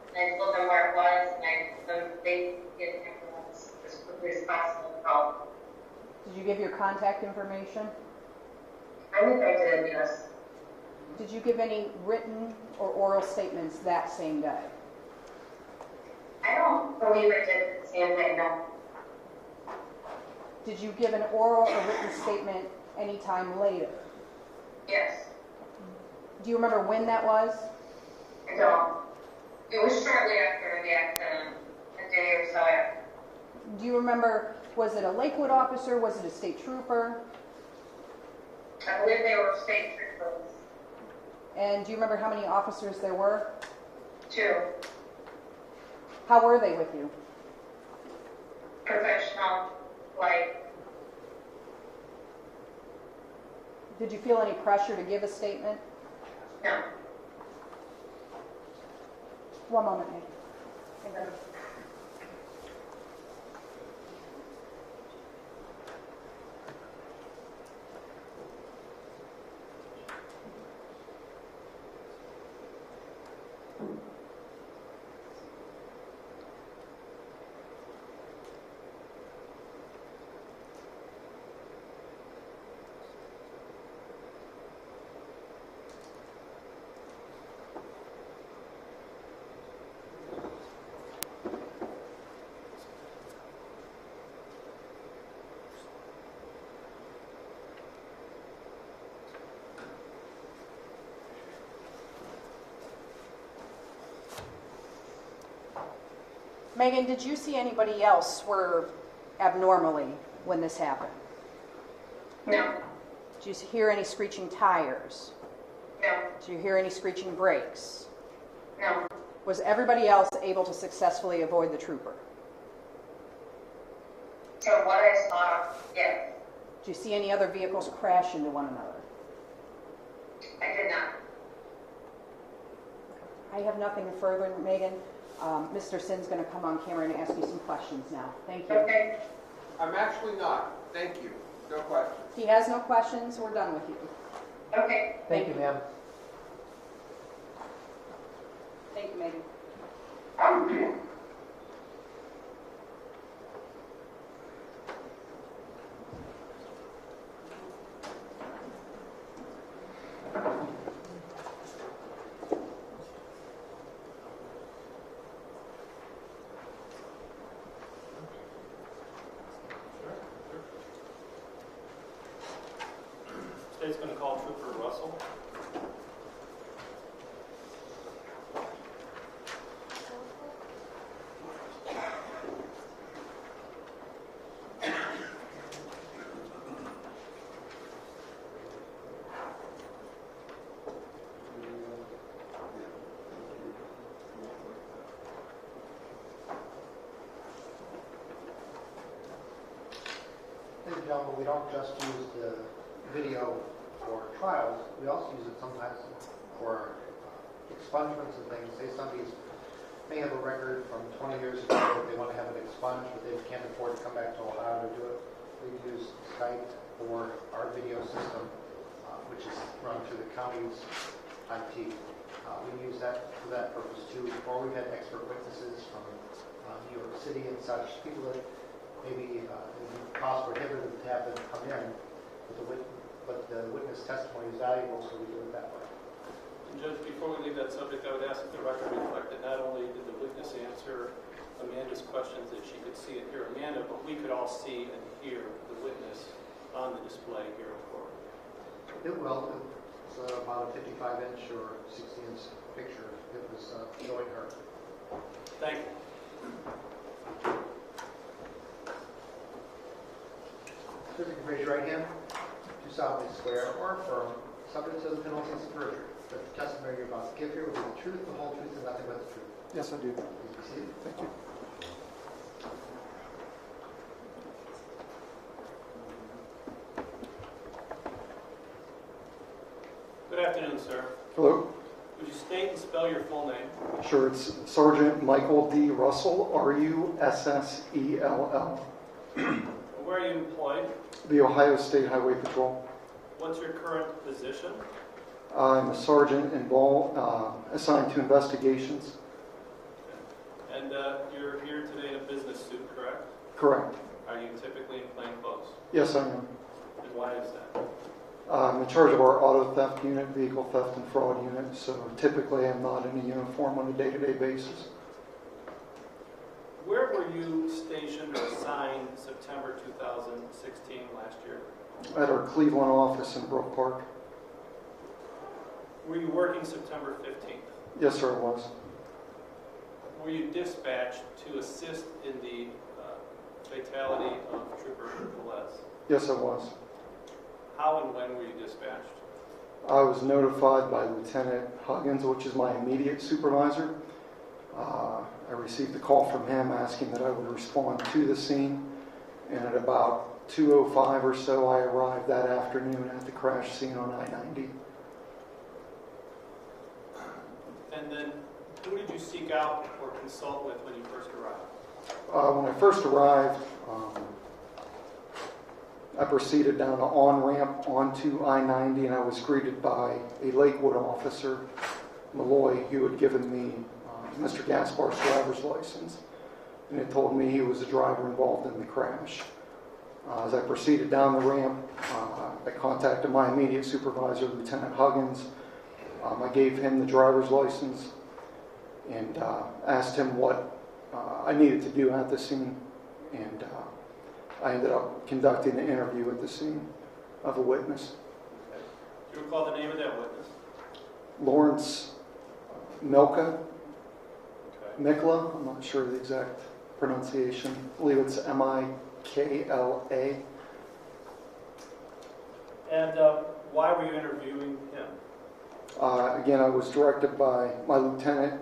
and I told them where it was, and I told them they get ambulance as quickly as possible to help. Did you give your contact information? I think I did, yes. Did you give any written or oral statements that same day? I don't believe I did the same thing, no. Did you give an oral or written statement any time later? Yes. Do you remember when that was? I don't. It was shortly after the accident, a day or so after. Do you remember, was it a Lakewood officer? Was it a state trooper? I believe they were state troopers. And do you remember how many officers there were? 2. How were they with you? Professional, like, Did you feel any pressure to give a statement? no. One moment, Nate. Thank you. Megan, did you see anybody else swerve abnormally when this happened? No. Did you hear any screeching tires? No. Did you hear any screeching brakes? No. Was everybody else able to successfully avoid the trooper? From what I saw, yes. Did you see any other vehicles crash into one another? I did not. I have nothing further, Megan. Mr. Sin's going to come on camera and ask you some questions now. Thank you. Okay. I'm actually not. Thank you. No questions. He has no questions. We're done with you. Okay. Thank you, ma'am. Thank you, Megan. State's going to call Trooper Russell. Ladies and gentlemen, we don't just use the video for trials, we also use it sometimes for expungements and things. Say somebody's may have a record from 20 years ago that they want to have it expunged, but they can't afford to come back to Ohio to do it. We use Skype or our video system, which is run through the county's IT. We use that for that purpose too. Or we've had expert witnesses from New York City and such, people that maybe it would be cost prohibitive to have them come in, but the witness testimony is valuable, so we do it that way. And Judge, before we leave that subject, I would ask that the record reflect that not only did the witness answer Amanda's questions that she could see and hear Amanda, but we could all see and hear the witness on the display here in court. It will. It's about a 55-inch or 60-inch picture. It was showing her. Thank you. Please raise your right hand. Do solemnly swear or affirm, subject to the penalties of perjury, that the testimony testimony you're about to give here will be the truth, the whole truth, and nothing but the truth. Yes, I do. Please be seated. Thank you. Good afternoon, sir. Hello. Would you state and spell your full name? Sure, it's Sergeant Michael D. Russell, Russell. Where are you employed? The Ohio State Highway Patrol. What's your current position? I'm a sergeant involved, assigned to investigations. And you're here today in a business suit, correct? Correct. Are you typically in plain clothes? Yes, I am. And why is that? I'm in charge of our auto theft unit, vehicle theft and fraud unit, so typically I'm not in a uniform on a day-to-day basis. Where were you stationed or assigned September 2016 last year? At our Cleveland office in Brook Park. Were you working September 15th? Yes, sir, it was. Were you dispatched to assist in the fatality of Trooper Velez? Yes, I was. How and when were you dispatched? I was notified by Lieutenant Huggins, which is my immediate supervisor. I received a call from him asking that I would respond to the scene, and at about 2:05 or so, I arrived that afternoon at the crash scene on I-90. And then, who did you seek out or consult with when you first arrived? When I first arrived, I proceeded down an on-ramp onto I-90, and I was greeted by a Lakewood officer, Malloy, who had given me Mr. Gaspar's driver's license, and it told me he was the driver involved in the crash. As I proceeded down the ramp, I contacted my immediate supervisor, Lieutenant Huggins. I gave him the driver's license and asked him what I needed to do at the scene, and I ended up conducting an interview at the scene of a witness. Do you recall the name of that witness? Lawrence Milka, Okay. Mikla, I'm not sure the exact pronunciation. I believe it's M-I-K-L-A. And why were you interviewing him? Again, I was directed by my lieutenant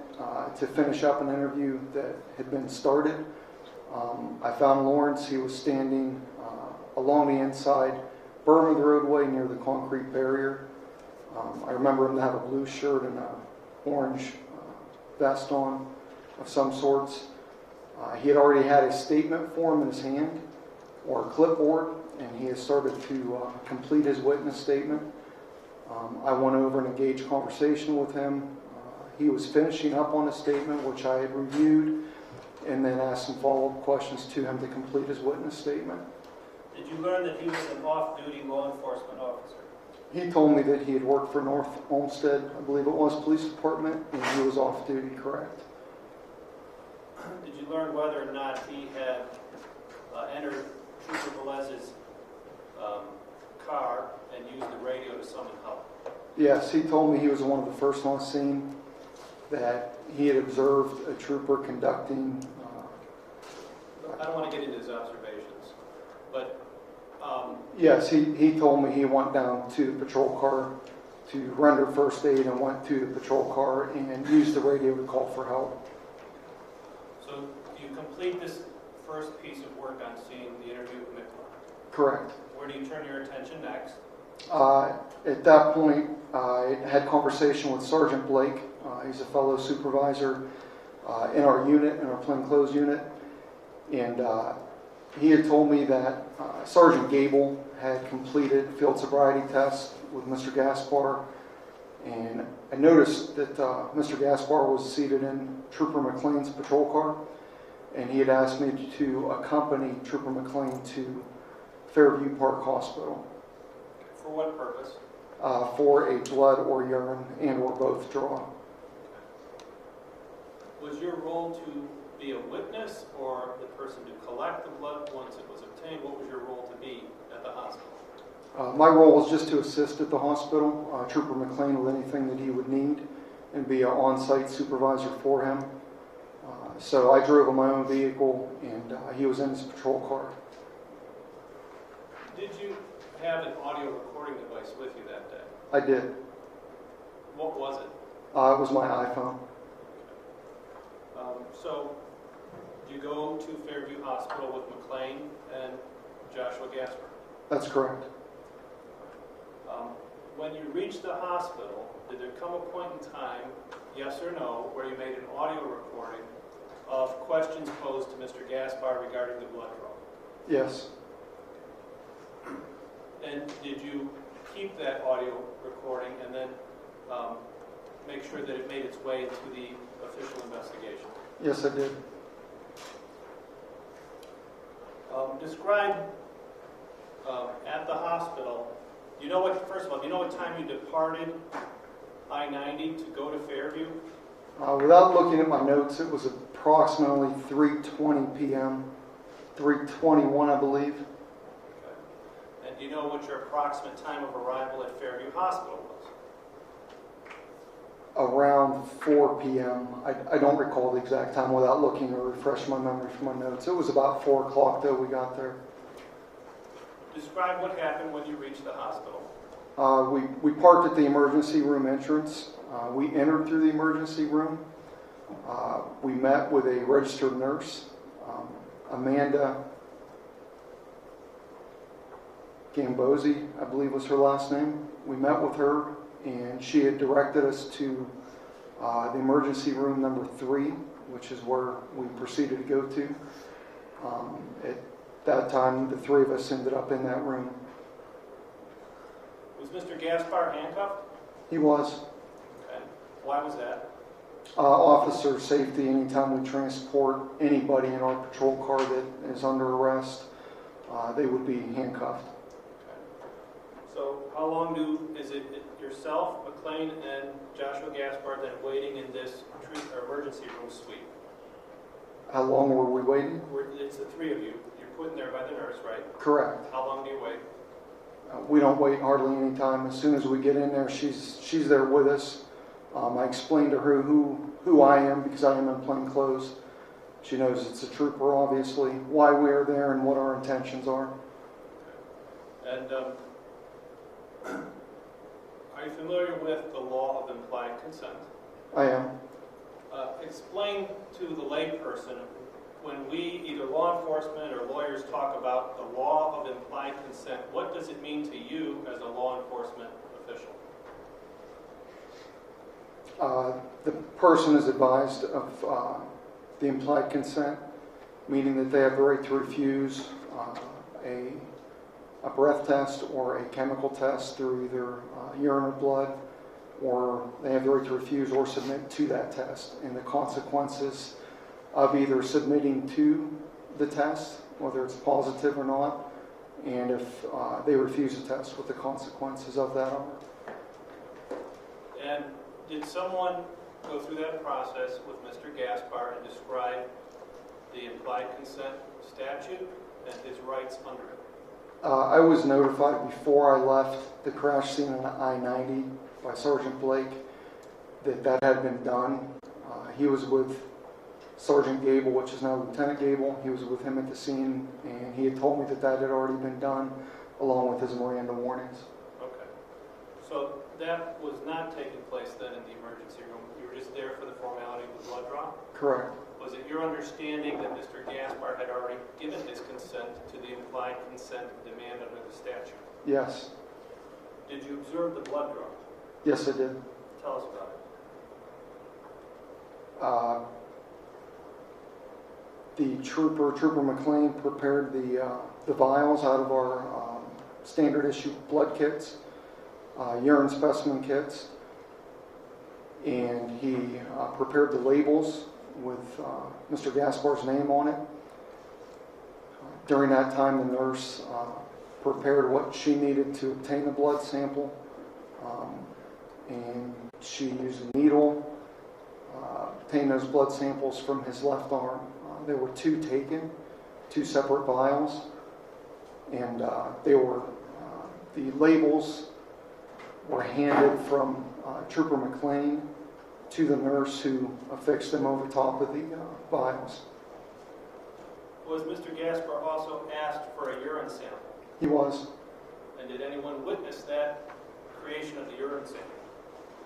to finish up an interview that had been started. I found Lawrence. He was standing along the inside berm of the roadway near the concrete barrier. I remember him to have a blue shirt and an orange vest on of some sorts. He had already had a statement form in his hand, or a clipboard, and he had started to complete his witness statement. I went over and engaged conversation with him. He was finishing up on a statement, which I had reviewed, and then asked some follow-up questions to him to complete his witness statement. Did you learn that he was an off-duty law enforcement officer? He told me that he had worked for North Olmsted, I believe it was, police department, and he was off-duty, correct. Did you learn whether or not he had entered Trooper Velez's car and used the radio to summon help? Yes, he told me he was one of the first on scene, that he had observed a trooper conducting... I don't want to get into his observations, but... Yes, he told me he went down to the patrol car to render first aid and went to the patrol car and used the radio to call for help. So you complete this first piece of work on scene, the interview with Mikla. Correct. Where do you turn your attention next? At that point, I had conversation with Sergeant Blake. He's a fellow supervisor in our unit, in our plainclothes unit. And he had told me that Sergeant Gable had completed field sobriety tests with Mr. Gaspar. And I noticed that Mr. Gaspar was seated in Trooper McLean's patrol car. And he had asked me to accompany Trooper McLean to Fairview Park Hospital. For what purpose? For a blood or urine and or both draw. Was your role to be a witness or the person to collect the blood once it was obtained? What was your role to be at the hospital? My role was just to assist at the hospital, Trooper McLean with anything that he would need, and be an on-site supervisor for him. So I drove in my own vehicle, and he was in his patrol car. Did you have an audio recording device with you that day? I did. What was it? It was my iPhone. So, you go to Fairview Hospital with McLean and Joshua Gaspar. That's correct. When you reached the hospital, did there come a point in time, yes or no, where you made an audio recording of questions posed to Mr. Gaspar regarding the blood draw? Yes. And did you keep that audio recording and then make sure that it made its way into the official investigation? Yes, I did. Describe at the hospital. You know what? First of all, do you know what time you departed I-90 to go to Fairview? Without looking at my notes, it was approximately 3:20 p.m., 3:21, I believe. Okay. And do you know what your approximate time of arrival at Fairview Hospital was? Around 4 p.m. I don't recall the exact time without looking or refresh my memory from my notes. It was about 4 o'clock though we got there. Describe what happened when you reached the hospital. We parked at the emergency room entrance. We entered through the emergency room. We met with a registered nurse, Amanda Gambosi, I believe was her last name. We met with her, and she had directed us to the emergency room number 3, which is where we proceeded to go to. At that time, the 3 of us ended up in that room. Was Mr. Gaspar handcuffed? He was. Okay. Why was that? Officer safety. Anytime we transport anybody in our patrol car that is under arrest, they would be handcuffed. Okay. So how long is it yourself, McLean, and Joshua Gaspar then waiting in this emergency room suite? How long were we waiting? It's the 3 of you. You're put in there by the nurse, right? Correct. How long do you wait? We don't wait hardly any time. As soon as we get in there, she's there with us. I explained to her who I am because I am in plain clothes. She knows it's a trooper, obviously, why we are there and what our intentions are. And are you familiar with the law of implied consent? I am. Explain to the layperson, when we, either law enforcement or lawyers, talk about the law of implied consent, what does it mean to you as a law enforcement official? The person is advised of the implied consent, meaning that they have the right to refuse a breath test or a chemical test through either urine or blood, or they have the right to refuse or submit to that test. And the consequences of either submitting to the test, whether it's positive or not, and if they refuse the test, what the consequences of that are. And did someone go through that process with Mr. Gaspar and describe the implied consent statute and his rights under it? I was notified before I left the crash scene on I-90 by Sergeant Blake that had been done. He was with Sergeant Gable, which is now Lieutenant Gable. He was with him at the scene, and he had told me that had already been done, along with his Miranda warnings. Okay. So that was not taking place then in the emergency room. You were just there for the formality of the blood draw? Correct. Was it your understanding that Mr. Gaspar had already given his consent to the implied consent demand under the statute? Yes. Did you observe the blood draw? Yes, I did. Tell us about it. The Trooper McLean, prepared the vials out of our standard issue blood kits, urine specimen kits, and he prepared the labels with Mr. Gaspar's name on it. During that time, the nurse prepared what she needed to obtain the blood sample, and she used a needle, obtained those blood samples from his left arm. There were 2 taken, 2 separate vials, and they were the labels were handed from Trooper McLean to the nurse who affixed them over top of the vials. Was Mr. Gaspar also asked for a urine sample? He was. And did anyone witness that creation of the urine sample?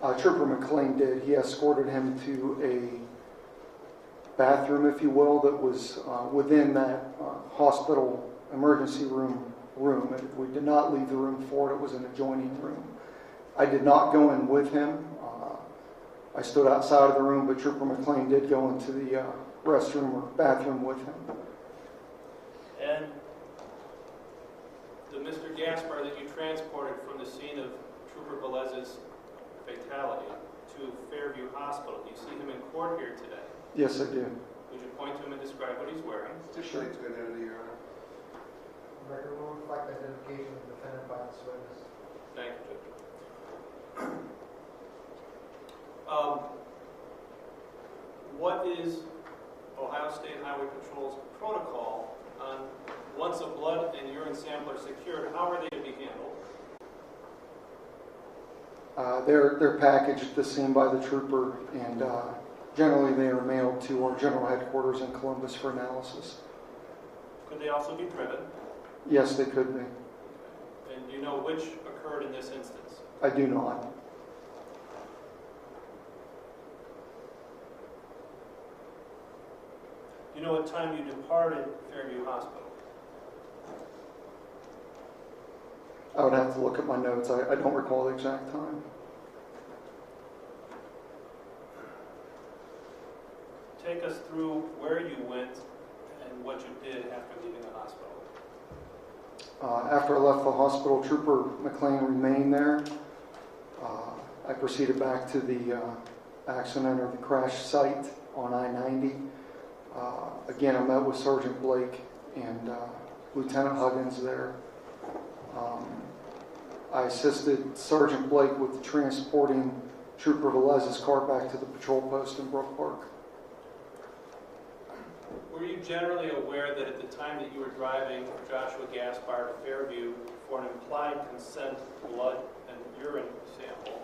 Trooper McLean did. He escorted him to a bathroom, if you will, that was within that hospital emergency room. We did not leave the room for it. It was an adjoining room. I did not go in with him. I stood outside of the room, but Trooper McLean did go into the restroom or bathroom with him. And the Mr. Gaspar that you transported from the scene of Trooper Velez's fatality to Fairview Hospital, do you see him in court here today? Yes, I do. Would you point to him and describe what he's wearing? Stipulate to identity, Your Honor. Record will reflect identification of the defendant by this witness. Thank you, Judge. What is Ohio State Highway Patrol's protocol on once a blood and urine sample are secured, how are they to be handled? They're packaged at the scene by the trooper, and generally they are mailed to our general headquarters in Columbus for analysis. Could they also be driven? Yes, they could be. And do you know which occurred in this instance? I do not. Do you know what time you departed Fairview Hospital? I would have to look at my notes. I don't recall the exact time. Take us through where you went and what you did after leaving the hospital. After I left the hospital, Trooper McLean remained there. I proceeded back to the accident or the crash site on I-90. Again, I met with Sergeant Blake and Lieutenant Huggins there. I assisted Sergeant Blake with transporting Trooper Velez's car back to the patrol post in Brook Park. Were you generally aware that at the time that you were driving Joshua Gaspar to Fairview for an implied consent blood and urine sample,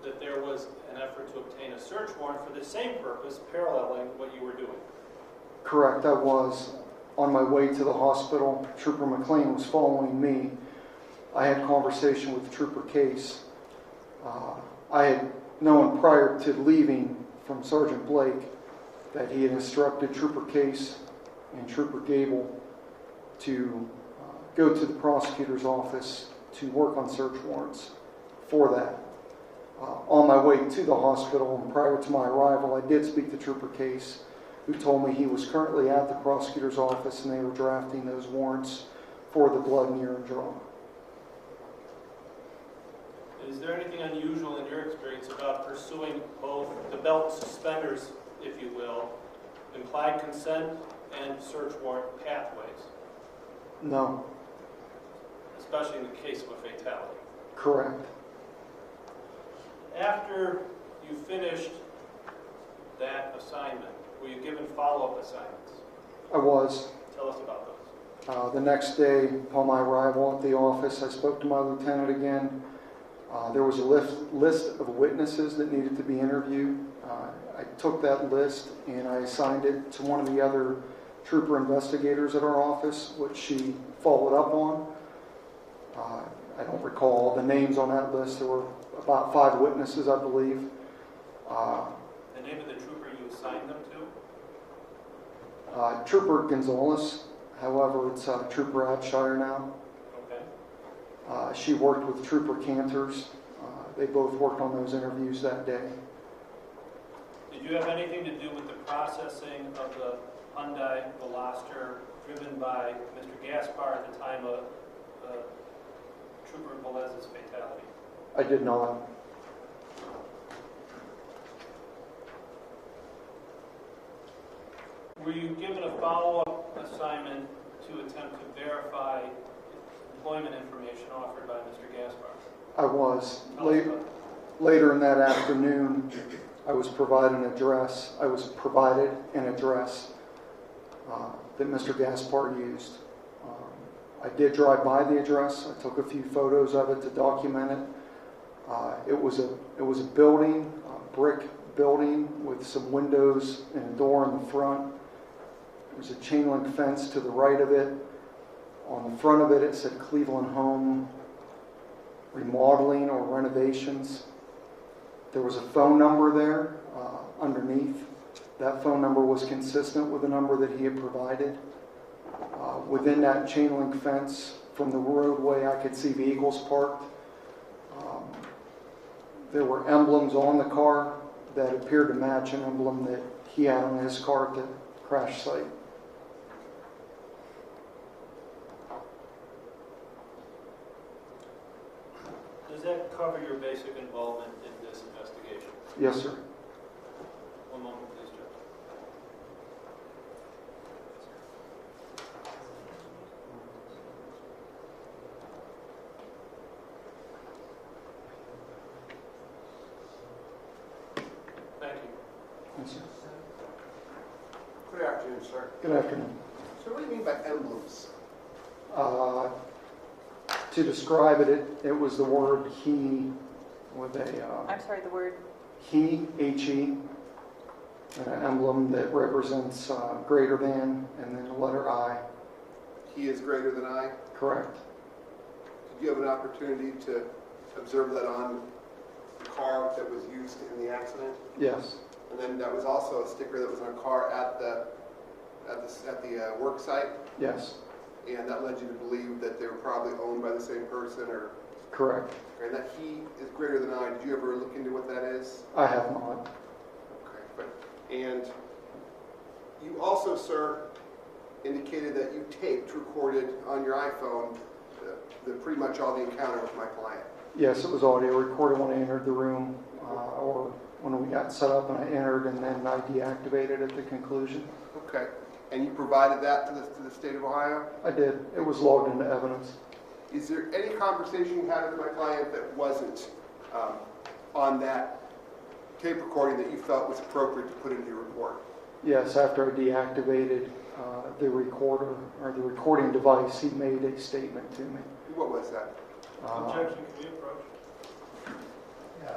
that there was an effort to obtain a search warrant for the same purpose, paralleling what you were doing? Correct, I was. On my way to the hospital, Trooper McLean was following me. I had conversation with Trooper Case. I had known prior to leaving from Sergeant Blake that he had instructed Trooper Case and Trooper Gable to go to the prosecutor's office to work on search warrants for that. On my way to the hospital and prior to my arrival, I did speak to Trooper Case, who told me he was currently at the prosecutor's office and they were drafting those warrants for the blood and urine draw. Is there anything unusual in your experience about pursuing both the belt suspenders, if you will, implied consent and search warrant pathways? No. Especially in the case of a fatality. Correct. After you finished that assignment, were you given follow-up assignments? I was. Tell us about those. The next day, upon my arrival at the office, I spoke to my lieutenant again. There was a list of witnesses that needed to be interviewed. I took that list and I assigned it to one of the other trooper investigators at our office, which she followed up on. I don't recall the names on that list. There were about 5 witnesses, I believe. The name of the trooper you assigned them to? Trooper Gonzalez. However, it's Trooper Abshire now. Okay. She worked with Trooper Cantors. They both worked on those interviews that day. Did you have anything to do with the processing of the Hyundai Veloster driven by Mr. Gaspar at the time of Trooper Velez's fatality? I did not. Were you given a follow-up assignment to attempt to verify employment information offered by Mr. Gaspar? I was. Tell us about that. Later in that afternoon, I was provided an address that Mr. Gaspar used. I did drive by the address. I took a few photos of it to document it. It was a building, a brick building with some windows and a door in the front. There's a chain link fence to the right of it. On the front of it, it said Cleveland Home Remodeling or Renovations. There was a phone number there underneath. That phone number was consistent with the number that he had provided. Within that chain link fence from the roadway, I could see vehicles parked. There were emblems on the car that appeared to match an emblem that he had on his car at the crash site. Does that cover your basic involvement in this investigation? Yes, sir. One moment, please, Judge. Thank you. Yes, sir. Good afternoon, sir. Good afternoon. So what do you mean by emblems? To describe it, it was the word he with a I'm sorry, the word, he, H-E, an emblem that represents greater than, and then the letter I. He is greater than I. Correct. Did you have an opportunity to observe that on the car that was used in the accident? Yes. And then that was also a sticker that was on a car at the work site, Yes. and that led you to believe that they were probably owned by the same person, or Correct. and that he is greater than I. Did you ever look into what that is? I have not. Okay. And you also, sir, indicated that you recorded on your iPhone pretty much all the encounter with my client. Yes, it was audio recorded when I entered the room, or when we got set up and I entered, and then I deactivated at the conclusion. Okay. And you provided that to the state of Ohio? I did. It was logged into evidence. Is there any conversation you had with my client that wasn't on that tape recording that you felt was appropriate to put into your report? Yes, after I deactivated the recorder, or the recording device, he made a statement to me. What was that? Objection, can you approach? Yeah.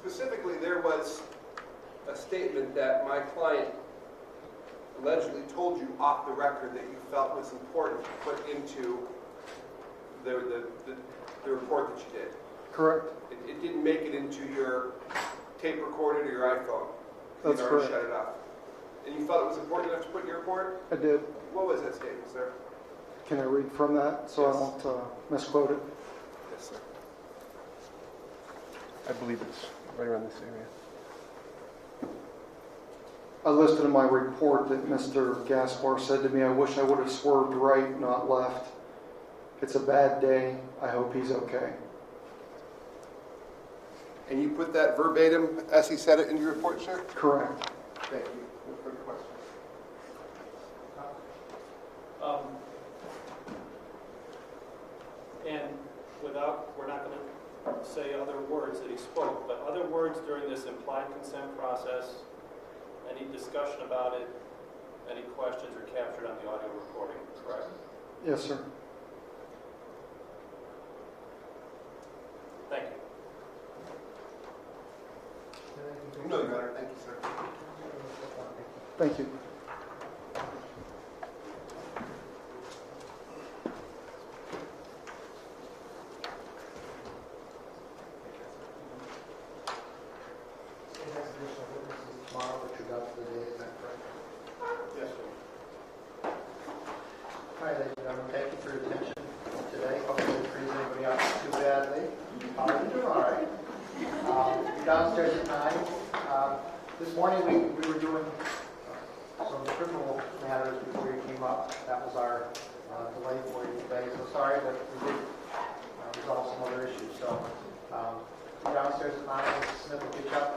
Specifically, there was a statement that my client allegedly told you off the record that you felt was important to put into the report that you did. Correct. It didn't make it into your tape recorder or your iPhone. That's You'd already correct. shut it off. And you felt it was important enough to put in your report? I did. What was that statement, sir? Can I read from that so I don't misquote it? Yes, sir. I believe it's right around this area. I listed in my report that Mr. Gaspar said to me, "I wish I would have swerved right, not left. It's a bad day. I hope he's okay." And you put that verbatim as he said it in your report, sir? Correct. Thank you. No further questions. And we're not going to say other words that he spoke, but other words during this implied consent process, any discussion about it, any questions are captured on the audio recording, correct? Yes, sir. Thank you. No, Your Honor. Thank you, sir. Thank you. Tomorrow, what you got for the day, is that correct? Yes, sir. All right, ladies and gentlemen, thank you for your attention today. Hopefully it frees anybody out too badly. You're doing all right. You're downstairs at 9. This morning we were doing some criminal matters before you came up. That was our delay for you today. So sorry that we did resolve some other issues. So you're downstairs at 9. Smith will pick up